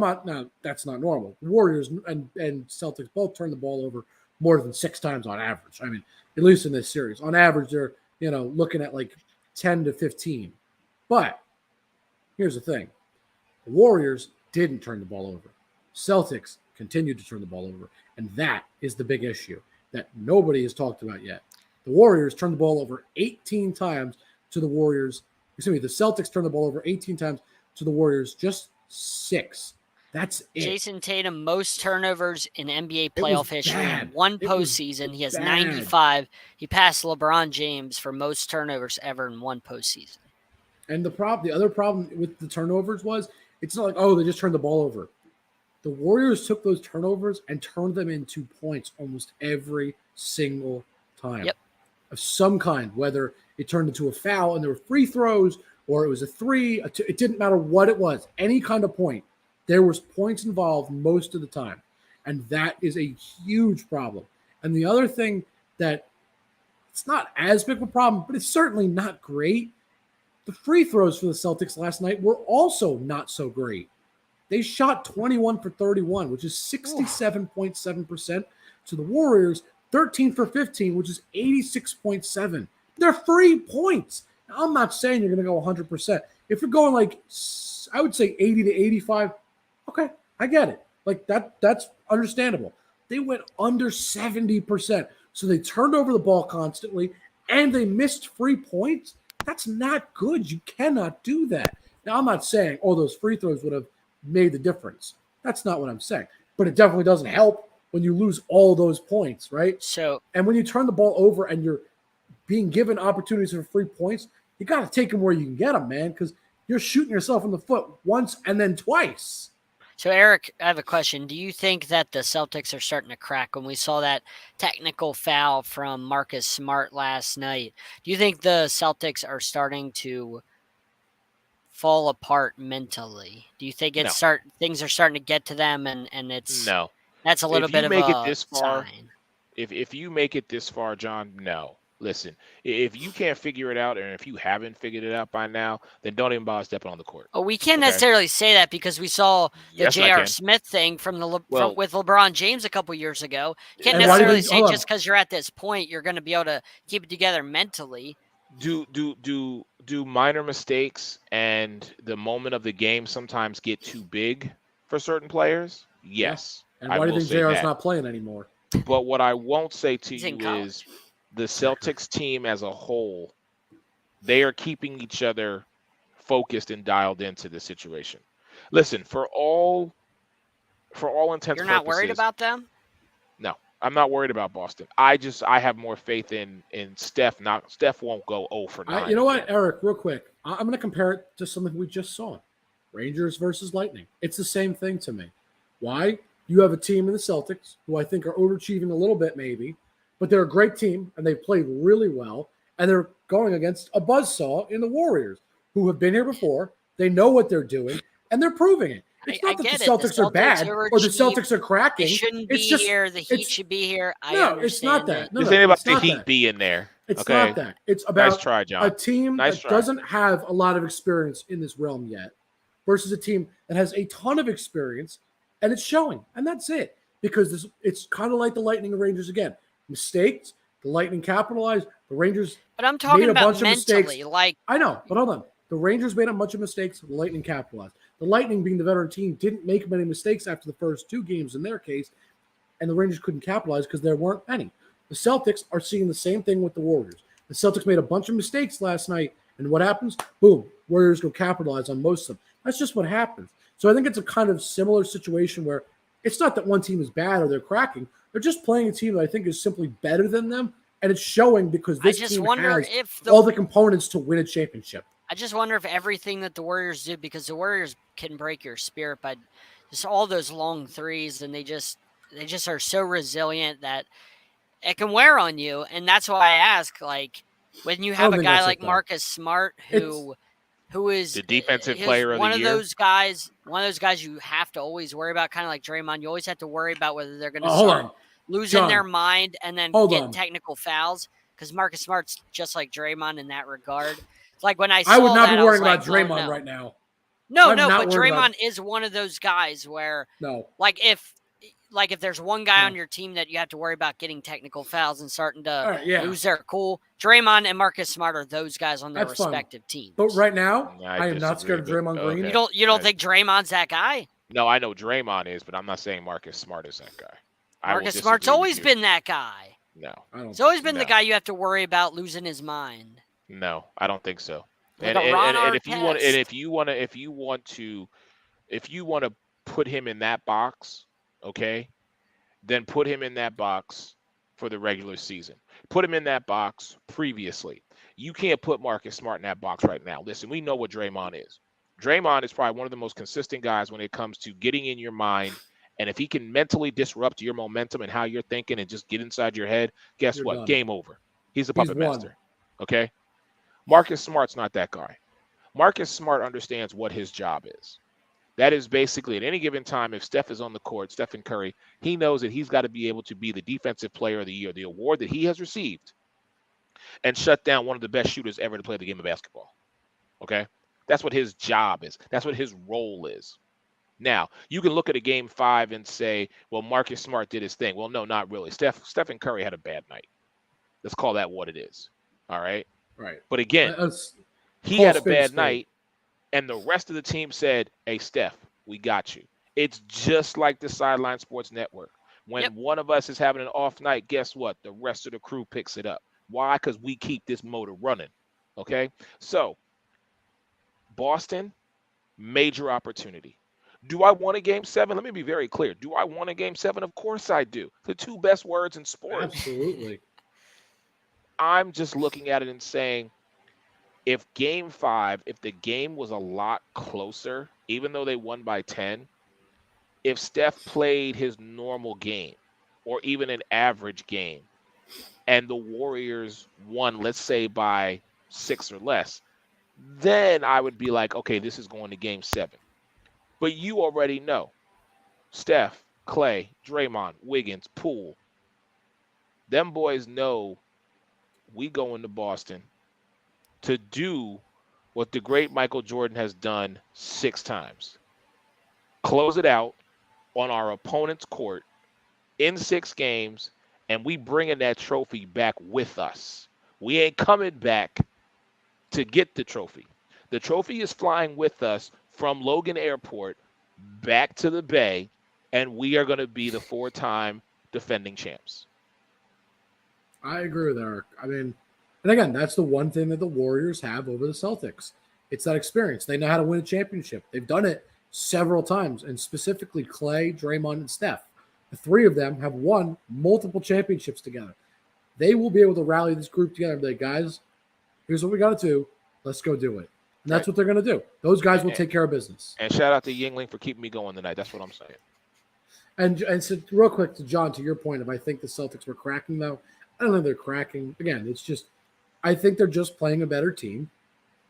that's not normal. The Warriors and Celtics both turned the ball over more than 6 times on average. I mean, at least in this series, on average, they're looking at like 10 to 15. But here's the thing: the Warriors didn't turn the ball over. Celtics continued to turn the ball over, and that is the big issue that nobody has talked about yet. The Warriors turned the ball over 18 times to the Warriors. Excuse me, the Celtics turned the ball over 18 times to the Warriors, just 6. That's it. Jason Tatum, most turnovers in NBA playoff history. In one postseason, he has 95. He passed LeBron James for most turnovers ever in one postseason. And the other problem with the turnovers was, it's not like, they just turned the ball over. The Warriors took those turnovers and turned them into points almost every single time. Yep. Of some kind, whether it turned into a foul and there were free throws, or it was a 3, it didn't matter what it was, any kind of point. There was points involved most of the time, and that is a huge problem. And the other thing that it's not as big of a problem, but it's certainly not great, the free throws for the Celtics last night were also not so great. They shot 21 for 31, which is 67.7%, to the Warriors 13 for 15, which is 86.7%. They're free points. Now, I'm not saying you're going to go 100%. If you're going I would say 80 to 85, okay, I get it. Like that's understandable. They went under 70%. So they turned over the ball constantly and they missed free points. That's not good. You cannot do that. Now, I'm not saying, those free throws would have made the difference. That's not what I'm saying. But it definitely doesn't help when you lose all those points, right? So And when you turn the ball over and you're being given opportunities for free points, you got to take them where you can get them, man, because you're shooting yourself in the foot once and then twice. So, Eric, I have a question. Do you think that the Celtics are starting to crack when we saw that technical foul from Marcus Smart last night? Do you think the Celtics are starting to fall apart mentally? Do you think things are starting to get to them and No. that's a little If you bit of make it a this far, sign? if you make it this far, John, no. Listen, if you can't figure it out, and if you haven't figured it out by now, then don't even bother stepping on the court. Oh, we can't Okay? necessarily say that because we saw the Yes, I J.R. can. Smith thing from Well- with LeBron James a couple years ago. You can't And why do you necessarily think- say hold on. just because you're at this point you're going to be able to keep it together mentally. Do minor mistakes and the moment of the game sometimes get too big for certain players? Yes. And I why do you will think say JR's that. not playing anymore? But what I won't say to He's in you college. is the Celtics team as a whole, they are keeping each other focused and dialed into the situation. Listen, for all intents You're and not worried purposes, about them? no, I'm not worried about Boston. I have more faith in Steph. Steph won't go 0 for 9. You know what, again. Eric, real quick. I'm going to compare it to something we just saw. Rangers versus Lightning. It's the same thing to me. Why? You have a team in the Celtics who I think are overachieving a little bit maybe, but they're a great team and they played really well, and they're going against a buzzsaw in the Warriors who have been here before. They know what they're doing, and they're proving it. It's I not that get the it. Celtics are bad or the Celtics are cracking. They shouldn't It's be just here. The Heat should be here. I no, understand it's not that. it. No, This no, ain't about it's the not Heat that. being there. It's Okay? not that. It's Nice about try, a John. team Nice that try. doesn't have a lot of experience in this realm yet versus a team that has a ton of experience, and it's showing. And that's it. Because it's kind of like the Lightning and Rangers again. Mistakes, the Lightning capitalized, the Rangers But I'm talking made a about bunch of mentally. mistakes. Like, I know, but hold on. The Rangers made a bunch of mistakes, the Lightning capitalized. The Lightning, being the veteran team, didn't make many mistakes after the first two games in their case, and the Rangers couldn't capitalize because there weren't any. The Celtics are seeing the same thing with the Warriors. The Celtics made a bunch of mistakes last night, and what happens? Boom, Warriors go capitalize on most of them. That's just what happens. So I think it's a kind of similar situation where it's not that one team is bad or they're cracking. They're just playing a team that I think is simply better than them, and it's showing because I this just team wonder has if all the components to win a championship. I just wonder if everything that the Warriors did, because the Warriors can break your spirit by just all those long threes, and they just are so resilient that it can wear on you. And that's why I ask, like, when you have a guy like Marcus Smart who is the defensive is player of one the of year. those guys you have to always worry about, kind of like Draymond. You always have to worry about whether they're going to start losing their mind and then get technical fouls, because Marcus Smart's just like Draymond in that regard. It's like when I would not that, be worrying like, about Draymond right now. No, but Draymond is one of those guys where like if there's one guy on your team that you have to worry about getting technical fouls and starting to lose their cool, Draymond and Marcus Smart are those guys on their respective teams. But right now, I am not scared of Draymond Green. Okay. You don't think Draymond's that guy? No, I know Draymond is, but I'm not saying Marcus Smart is that guy. Marcus Smart's always been that guy. No. He's always been the guy you have to worry about losing his mind. No, I don't think so. Like and if you want to put him in that box, okay, then put him in that box for the regular season. Put him in that box previously. You can't put Marcus Smart in that box right now. Listen, we know what Draymond is. Draymond is probably one of the most consistent guys when it comes to getting in your mind. And if he can mentally disrupt your momentum and how you're thinking and just get inside your head, guess what? Done. Game over. He's a puppet master. Okay? Marcus Smart's not that guy. Marcus Smart understands what his job is. That is basically at any given time, if Steph is on the court, Stephen Curry, he knows that he's got to be able to be the defensive player of the year, the award that he has received, and shut down one of the best shooters ever to play the game of basketball. Okay? That's what his job is. That's what his role is. Now, you can look at a game 5 and say, well, Marcus Smart did his thing. Well, no, not really. Stephen Curry had a bad night. Let's call that what it is. All right? Right. But again, he had a bad night, and the rest of the team said, hey, Steph, we got you. It's just like the Sideline Sports Network. When one of us is having an off night, guess what? The rest of the crew picks it up. Why? Because we keep this motor running. Okay? So, Boston, major opportunity. Do I want a game 7? Let me be very clear. Do I want a game 7? Of course I do. The two best words in sports. Absolutely. I'm just looking at it and saying, if game 5, if the game was a lot closer, even though they won by 10, if Steph played his normal game or even an average game and the Warriors won, let's say by 6 or less, then I would be like, okay, this is going to game 7. But you already know Steph, Clay, Draymond, Wiggins, Poole, them boys know we go into Boston to do what the great Michael Jordan has done 6 times. Close it out on our opponent's court in 6 games, and we bringing that trophy back with us. We ain't coming back to get the trophy. The trophy is flying with us from Logan Airport back to the Bay, and we are going to be the 4-time defending champs. I agree with Eric. I mean, and again, that's the one thing that the Warriors have over the Celtics. It's that experience. They know how to win a championship. They've done it several times, and specifically Clay, Draymond, and Steph. The 3 of them have won multiple championships together. They will be able to rally this group together and be like, guys, here's what we got to do. Let's go do it. And that's what they're going to do. Those guys will take care of business. And shout out to Yingling for keeping me going tonight. That's what I'm saying. And so real quick to John, to your point, if I think the Celtics were cracking, though, I don't think they're cracking. Again, it's just I think they're just playing a better team.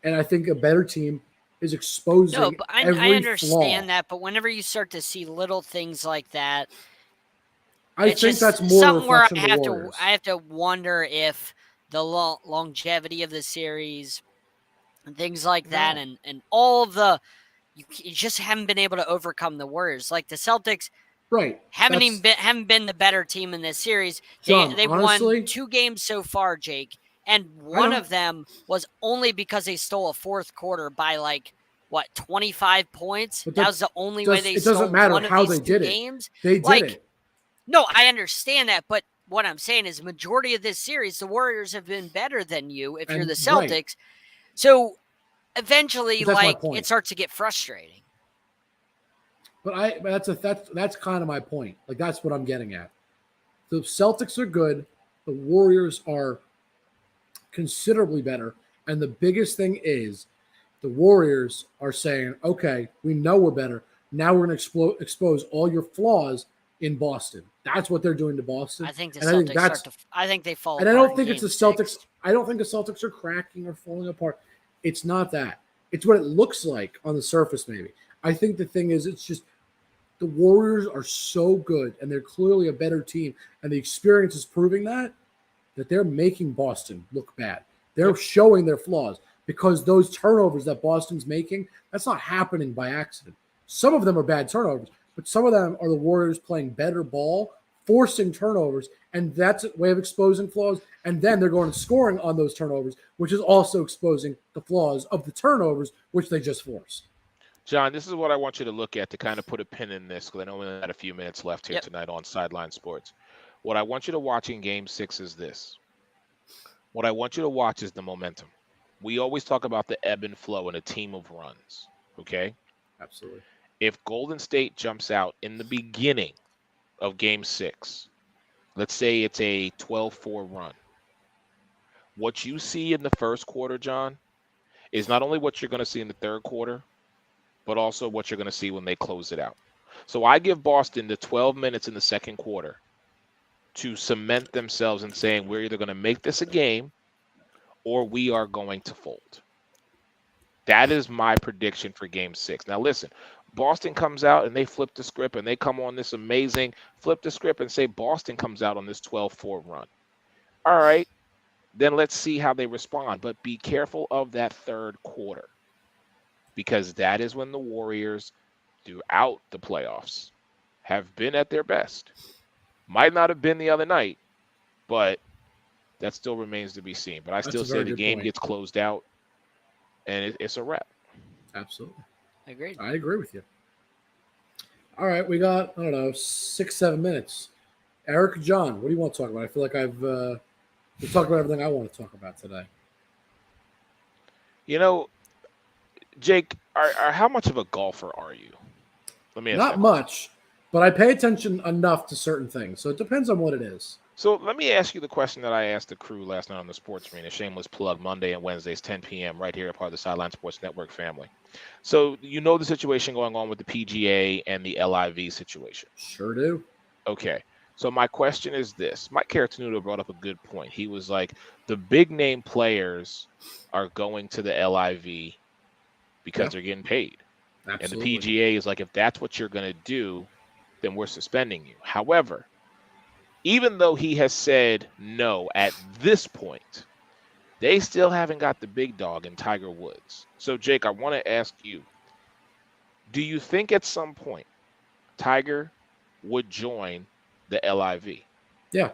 And I think a better team is exposing but every I understand flaw. that. But whenever you start to see little things like that, I it's think just that's more a something where reflection of the Warriors. I have to wonder if the longevity of the series and things like that, and all of the you just haven't been able to overcome the Warriors. Like the Celtics, Right. haven't been the better team in this series. John, They honestly, won 2 games so far, Jake, and one of them was only because they stole a fourth quarter by 25 points. That was the only way they stole one of these 2 games. They did it. No, I understand that, but what I'm saying is majority of this series, the Warriors have been better than you if you're the Celtics. Right. So eventually, it starts to get frustrating. But that's kind of my point. That's what I'm getting at. The Celtics are good. The Warriors are considerably better. And the biggest thing is the Warriors are saying, okay, we know we're better. Now we're going to expose all your flaws in Boston. That's what they're doing to Boston. I think the Celtics I think they fall apart. And I don't think it's the Celtics. I don't think the Celtics are cracking or falling apart. It's not that. It's what it looks like on the surface, maybe. I think the thing is, it's just the Warriors are so good, and they're clearly a better team, and the experience is proving that they're making Boston look bad. They're showing their flaws because those turnovers that Boston's making, that's not happening by accident. Some of them are bad turnovers, but some of them are the Warriors playing better ball, forcing turnovers, and that's a way of exposing flaws. And then they're going and scoring on those turnovers, which is also exposing the flaws of the turnovers, which they just forced. John, this is what I want you to look at to kind of put a pin in this, because I know we only had a few minutes left here tonight on Sideline Sports. What I want you to watch in Game 6 is this. What I want you to watch is the momentum. We always talk about the ebb and flow in a team of runs, okay? Absolutely. If Golden State jumps out in the beginning of Game 6, let's say it's a 12-4 run, what you see in the first quarter, John, is not only what you're going to see in the third quarter, but also what you're going to see when they close it out. So I give Boston the 12 minutes in the second quarter to cement themselves in saying we're either going to make this a game or we are going to fold. That is my prediction for Game 6. Now, listen, Boston comes out and they flip the script and they come on this amazing flip the script and say Boston comes out on this 12-4 run. All right, then let's see how they respond. But be careful of that third quarter, because that is when the Warriors throughout the playoffs have been at their best. Might not have been the other night, but that still remains to be seen. But I still say the game gets closed out and it's a wrap. Absolutely. Agreed. I agree with you. All right, we got, 6-7 minutes. Eric, John, what do you want to talk about? I feel like we've talked about everything I want to talk about today. You know, Jake, how much of a golfer are you? Let me ask Not that question. much, but I pay attention enough to certain things. So it depends on what it is. So let me ask you the question that I asked the crew last night on the Sports Arena. Shameless plug, Monday and Wednesdays, 10 p.m. right here, part of the Sideline Sports Network family. So you know the situation going on with the PGA and the LIV situation. Sure do. Okay. So my question is this. Mike Caratenuto brought up a good point. He was like, the big name players are going to the LIV because Yeah. they're getting paid. Absolutely. And the PGA is like, if that's what you're going to do, then we're suspending you. However, even though he has said no at this point, they still haven't got the big dog in Tiger Woods. So, Jake, I want to ask you, do you think at some point Tiger would join the LIV? Yeah,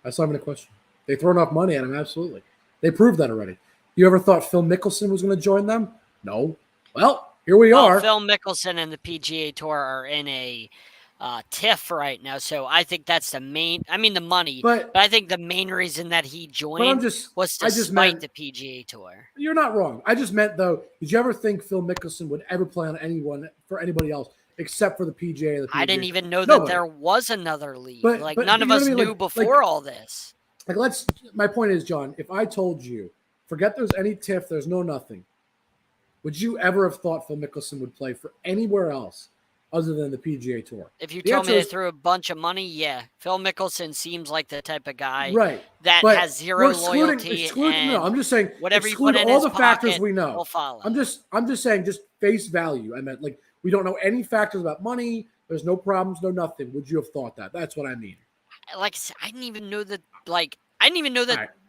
that's not even a question. They throw enough money at him, absolutely. They proved that already. You ever thought Phil Mickelson was going to join them? No. Well, here we are. Phil Mickelson and the PGA Tour are in a tiff right now, so I think that's the main. I mean, the money, but I think the main reason that he joined was to spite the PGA Tour. You're not wrong. I just meant though. Did you ever think Phil Mickelson would ever play on anyone for anybody else except for the PGA? The PGA? I didn't even know that there was another league. But none of us knew before all this. My point is, John, if I told you, forget there's any tiff, there's no nothing, would you ever have thought Phil Mickelson would play for anywhere else other than the PGA Tour? If you told me they threw a bunch of money, yeah. Phil Mickelson seems like the type of guy that has zero loyalty. No, I'm just saying, whatever you put in all his the factors pocket, we know. we'll follow. I'm just saying, just face value. I meant like we don't know any factors about money. There's no problems, no nothing. Would you have thought that? That's what I mean. Like I didn't even know that.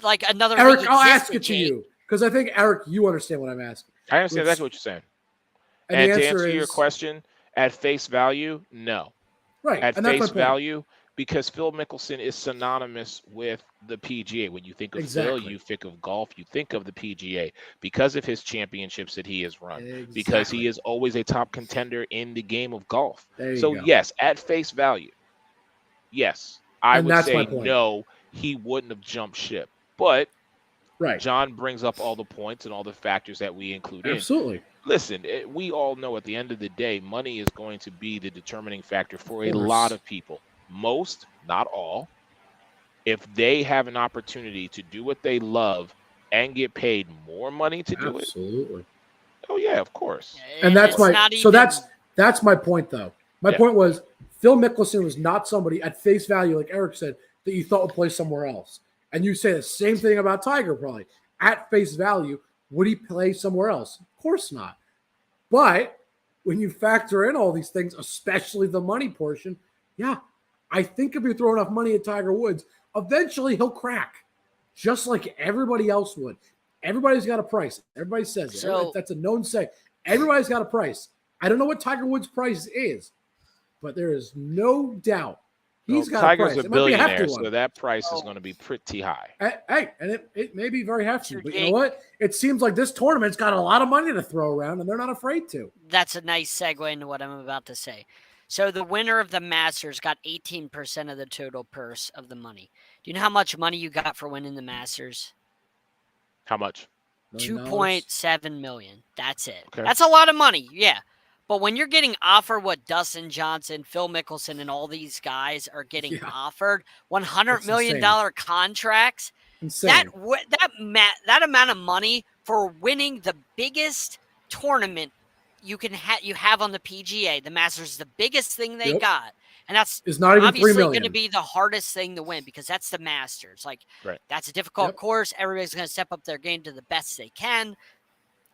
Like another. Eric, league I'll existed, ask it to Jake. you because I think Eric, you understand what I'm asking. I understand exactly what you're saying. And to answer your question, at face value, no. Right. At face value, because Phil Mickelson is synonymous with the PGA. When you think of Phil, you think of golf, you think of the PGA because of his championships that he has run, because he is always a top contender in the game of golf. So, yes, at face value, yes, I would say no, he wouldn't have jumped ship. But John brings up all the points and all the factors that we include in. Absolutely. Listen, we all know at the end of the day, money is going to be the determining factor for a lot of people. Most, not all. If they have an opportunity to do what they love and get paid more money to do it. Absolutely. Oh, yeah, of course. And that's that's my point, though. My point was Phil Mickelson was not somebody at face value, like Eric said, that you thought would play somewhere else. And you say the same thing about Tiger, probably. At face value, would he play somewhere else? Of course not. But when you factor in all these things, especially the money portion, I think if you throw enough money at Tiger Woods, eventually he'll crack, just like everybody else would. Everybody's got a price. Everybody says it. So, that's a known say. Everybody's got a price. I don't know what Tiger Woods' price is, but there is no doubt he's got Tiger's a price. a billionaire, so that price is going to be pretty high. Hey, and it may be very hefty, but you know what? It seems like this tournament's got a lot of money to throw around, and they're not afraid to. That's a nice segue into what I'm about to say. So the winner of the Masters got 18% of the total purse of the money. Do you know how much money you got for winning the Masters? How much? $2.7 million. That's it. Okay. That's a lot of money, yeah. But when you're getting offered what Dustin Johnson, Phil Mickelson, and all these guys are getting offered, $100 million contracts, that amount of money for winning the biggest tournament you have on the PGA, the Masters is the biggest thing they got. And that's not even obviously going to be the hardest thing to win because that's the Masters. That's a difficult course. Everybody's going to step up their game to the best they can.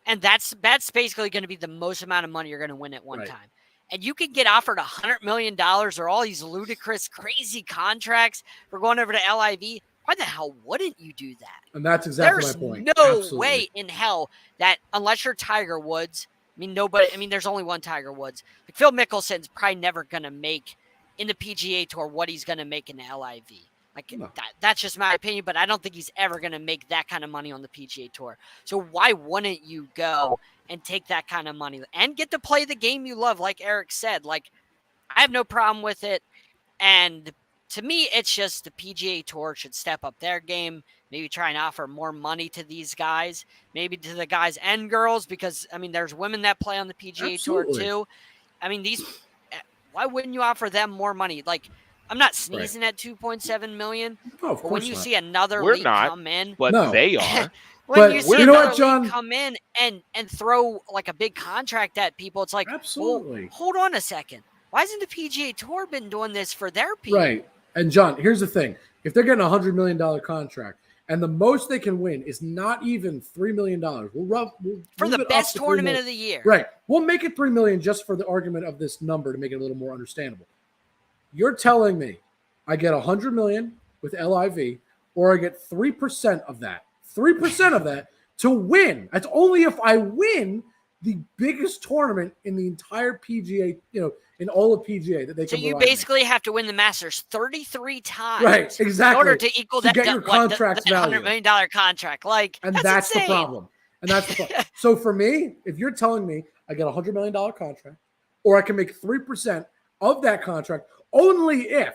And that's basically going to be the most amount of money you're going to win at one time. And you could get offered $100 million or all these ludicrous, crazy contracts for going over to LIV. Why the hell wouldn't you do that? And that's exactly my point. There's no way in hell that unless you're Tiger Woods, there's only one Tiger Woods. Like Phil Mickelson's probably never going to make in the PGA Tour what he's going to make in the LIV. That's just my opinion, but I don't think he's ever going to make that kind of money on the PGA Tour. So why wouldn't you go and take that kind of money and get to play the game you love? Like Eric said, I have no problem with it. And to me, it's just the PGA Tour should step up their game, maybe try and offer more money to these guys, maybe to the guys and girls, because, there's women that play on the PGA Tour too. Why wouldn't you offer them more money? Like, I'm not sneezing at $2.7 million. Oh, of But when course you not. see another We're league not, come in, but No. they are. when But you see you know another what, John? league come in and throw like a big contract at people, it's like, Absolutely. well, hold on a second. Why hasn't the PGA Tour been doing this for their people? Right. And John, here's the thing: if they're getting $100 million contract, and the most they can win is not even $3 million, we'll For move the it up best to $3 tournament million. of the year. Right. We'll make it $3 million just for the argument of this number to make it a little more understandable. You're telling me I get $100 million with LIV, or I get 3% of that. 3% of that to win. That's only if I win the biggest tournament in the entire PGA, in all of PGA that they So can you provide me. basically have to win the Masters 33 times, Right, exactly, in order to equal to that get your contract's value. $100 million contract. Like, And that's the insane. problem. And that's the problem. So for me, if you're telling me I get a $100 million contract, or I can make 3% of that contract only if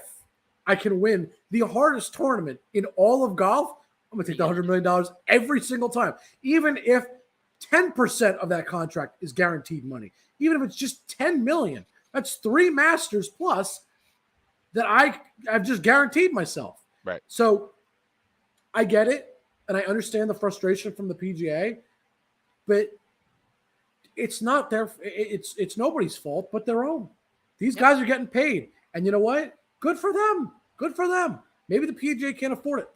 I can win the hardest tournament in all of golf, I'm going to take the $100 million every single time. Even if 10% of that contract is guaranteed money, even if it's just $10 million, that's 3 Masters plus that I've just guaranteed myself. Right. So I get it, and I understand the frustration from the PGA, but it's not their. It's nobody's fault but their own. These guys are getting paid, and you know what? Good for them. Good for them. Maybe the PGA can't afford it.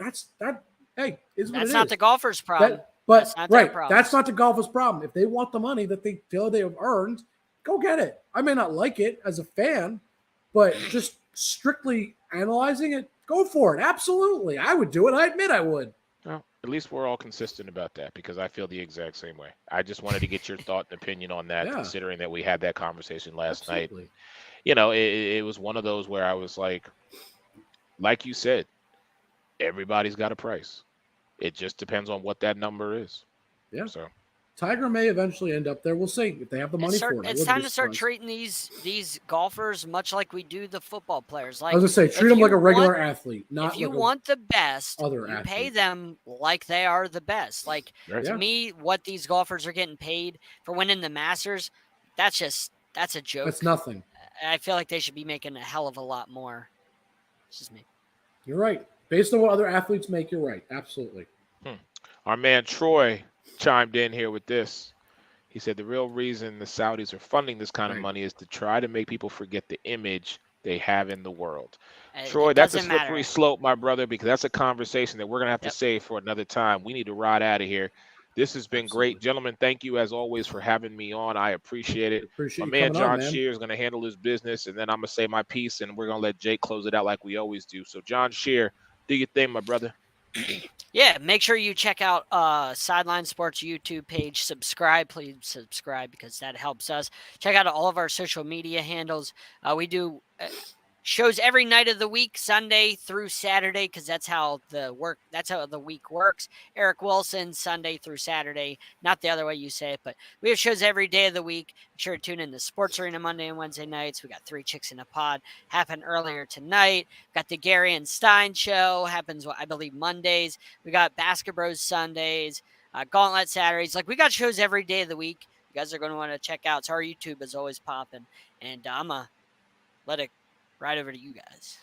Hey, is what That's it not is. the golfer's problem. That's not their problem. That's not the golfer's problem. If they want the money that they feel they have earned, go get it. I may not like it as a fan, but just strictly analyzing it, go for it. Absolutely. I would do it. I admit I would. Well, at least we're all consistent about that, because I feel the exact same way. I just wanted to get your thought and opinion on that, considering that we had that conversation last night. It was one of those where I was like you said, everybody's got a price. It just depends on what that number is. Yeah. So Tiger may eventually end up there. We'll see if they have the money for it. It's time to start treating these golfers much like we do the football players. Like, I was going to say, treat them like a regular athlete. Not if you like want the best, other you athlete. pay them like they are the best. Like, to me, what these golfers are getting paid for winning the Masters, that's a joke. That's nothing. I feel like they should be making a hell of a lot more. It's just me. You're right. Based on what other athletes make, you're right. Absolutely. Our man Troy chimed in here with this. He said the real reason the Saudis are funding this kind of money is to try to make people forget the image they have in the world. Troy, that's a slippery slope, my brother, because that's a conversation that we're going to have to save for another time. We need to ride out of here. This has been great. Gentlemen, thank you as always for having me on. I appreciate it. My man John Shear is going to handle his business, and then I'm going to say my piece, and we're going to let Jake close it out like we always do. So, John Shear, do your thing, my brother. Yeah, make sure you check out Sideline Sports YouTube page. Subscribe, please subscribe, because that helps us. Check out all of our social media handles. We do shows every night of the week, Sunday through Saturday, because that's how the week works. Eric Wilson, Sunday through Saturday, not the other way you say it, but we have shows every day of the week. Make sure to tune in to Sports Arena Monday and Wednesday nights. We got 3 Chicks in a Pod happened earlier tonight. Got the Gary and Stein show happens, I believe, Mondays. We got Basket Bros Sundays, Gauntlet Saturdays. Like, we got shows every day of the week. You guys are going to want to check out. So our YouTube is always popping, and I'm gonna let it right over to you guys.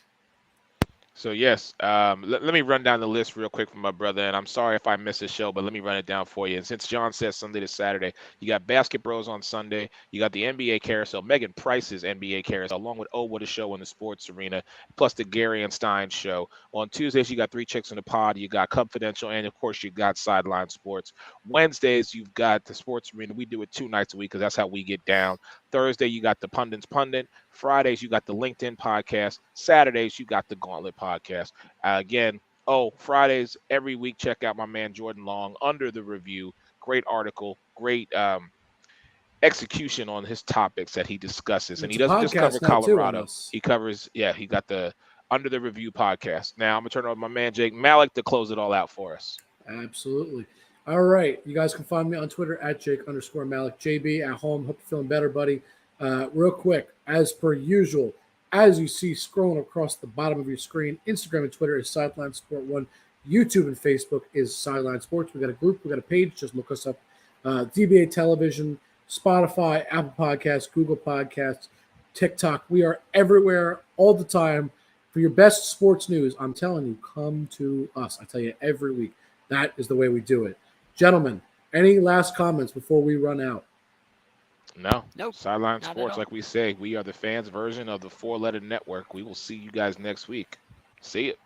So, yes, let me run down the list real quick for my brother, and I'm sorry if I missed a show, but let me run it down for you. And since John says Sunday to Saturday, you got Basket Bros on Sunday, you got the NBA Carousel, Megan Price's NBA Carousel, along with What a Show in the Sports Arena, plus the Gary and Stein show. On Tuesdays, you got 3 Chicks in the Pod, you got Confidential, and, of course, you got Sideline Sports. Wednesdays, you've got the Sports Arena. We do it 2 nights a week because that's how we get down. Thursday, you got the Pundit's Pundit. Fridays, you got the LinkedIn podcast. Saturdays, you got the Gauntlet podcast. Fridays, every week, check out my man Jordan Long, Under the Review. Great article, great execution on his topics that he discusses. And he doesn't just cover Colorado. He covers, he got the Under the Review podcast. Now, I'm going to turn it over to my man Jake Malik to close it all out for us. Absolutely. All right. You guys can find me on Twitter at Jake_Malik. JB at home. Hope you're feeling better, buddy. Real quick, as per usual, as you see scrolling across the bottom of your screen, Instagram and Twitter is Sideline Sport 1. YouTube and Facebook is Sideline Sports. We got a group, we got a page. Just look us up. DBA Television, Spotify, Apple Podcasts, Google Podcasts, TikTok. We are everywhere all the time. For your best sports news, I'm telling you, come to us. I tell you every week. That is the way we do it. Gentlemen, any last comments before we run out? No. Nope, Sideline not at Sports, all. like we say, we are the fans' version of the four-letter network. We will see you guys next week. See it.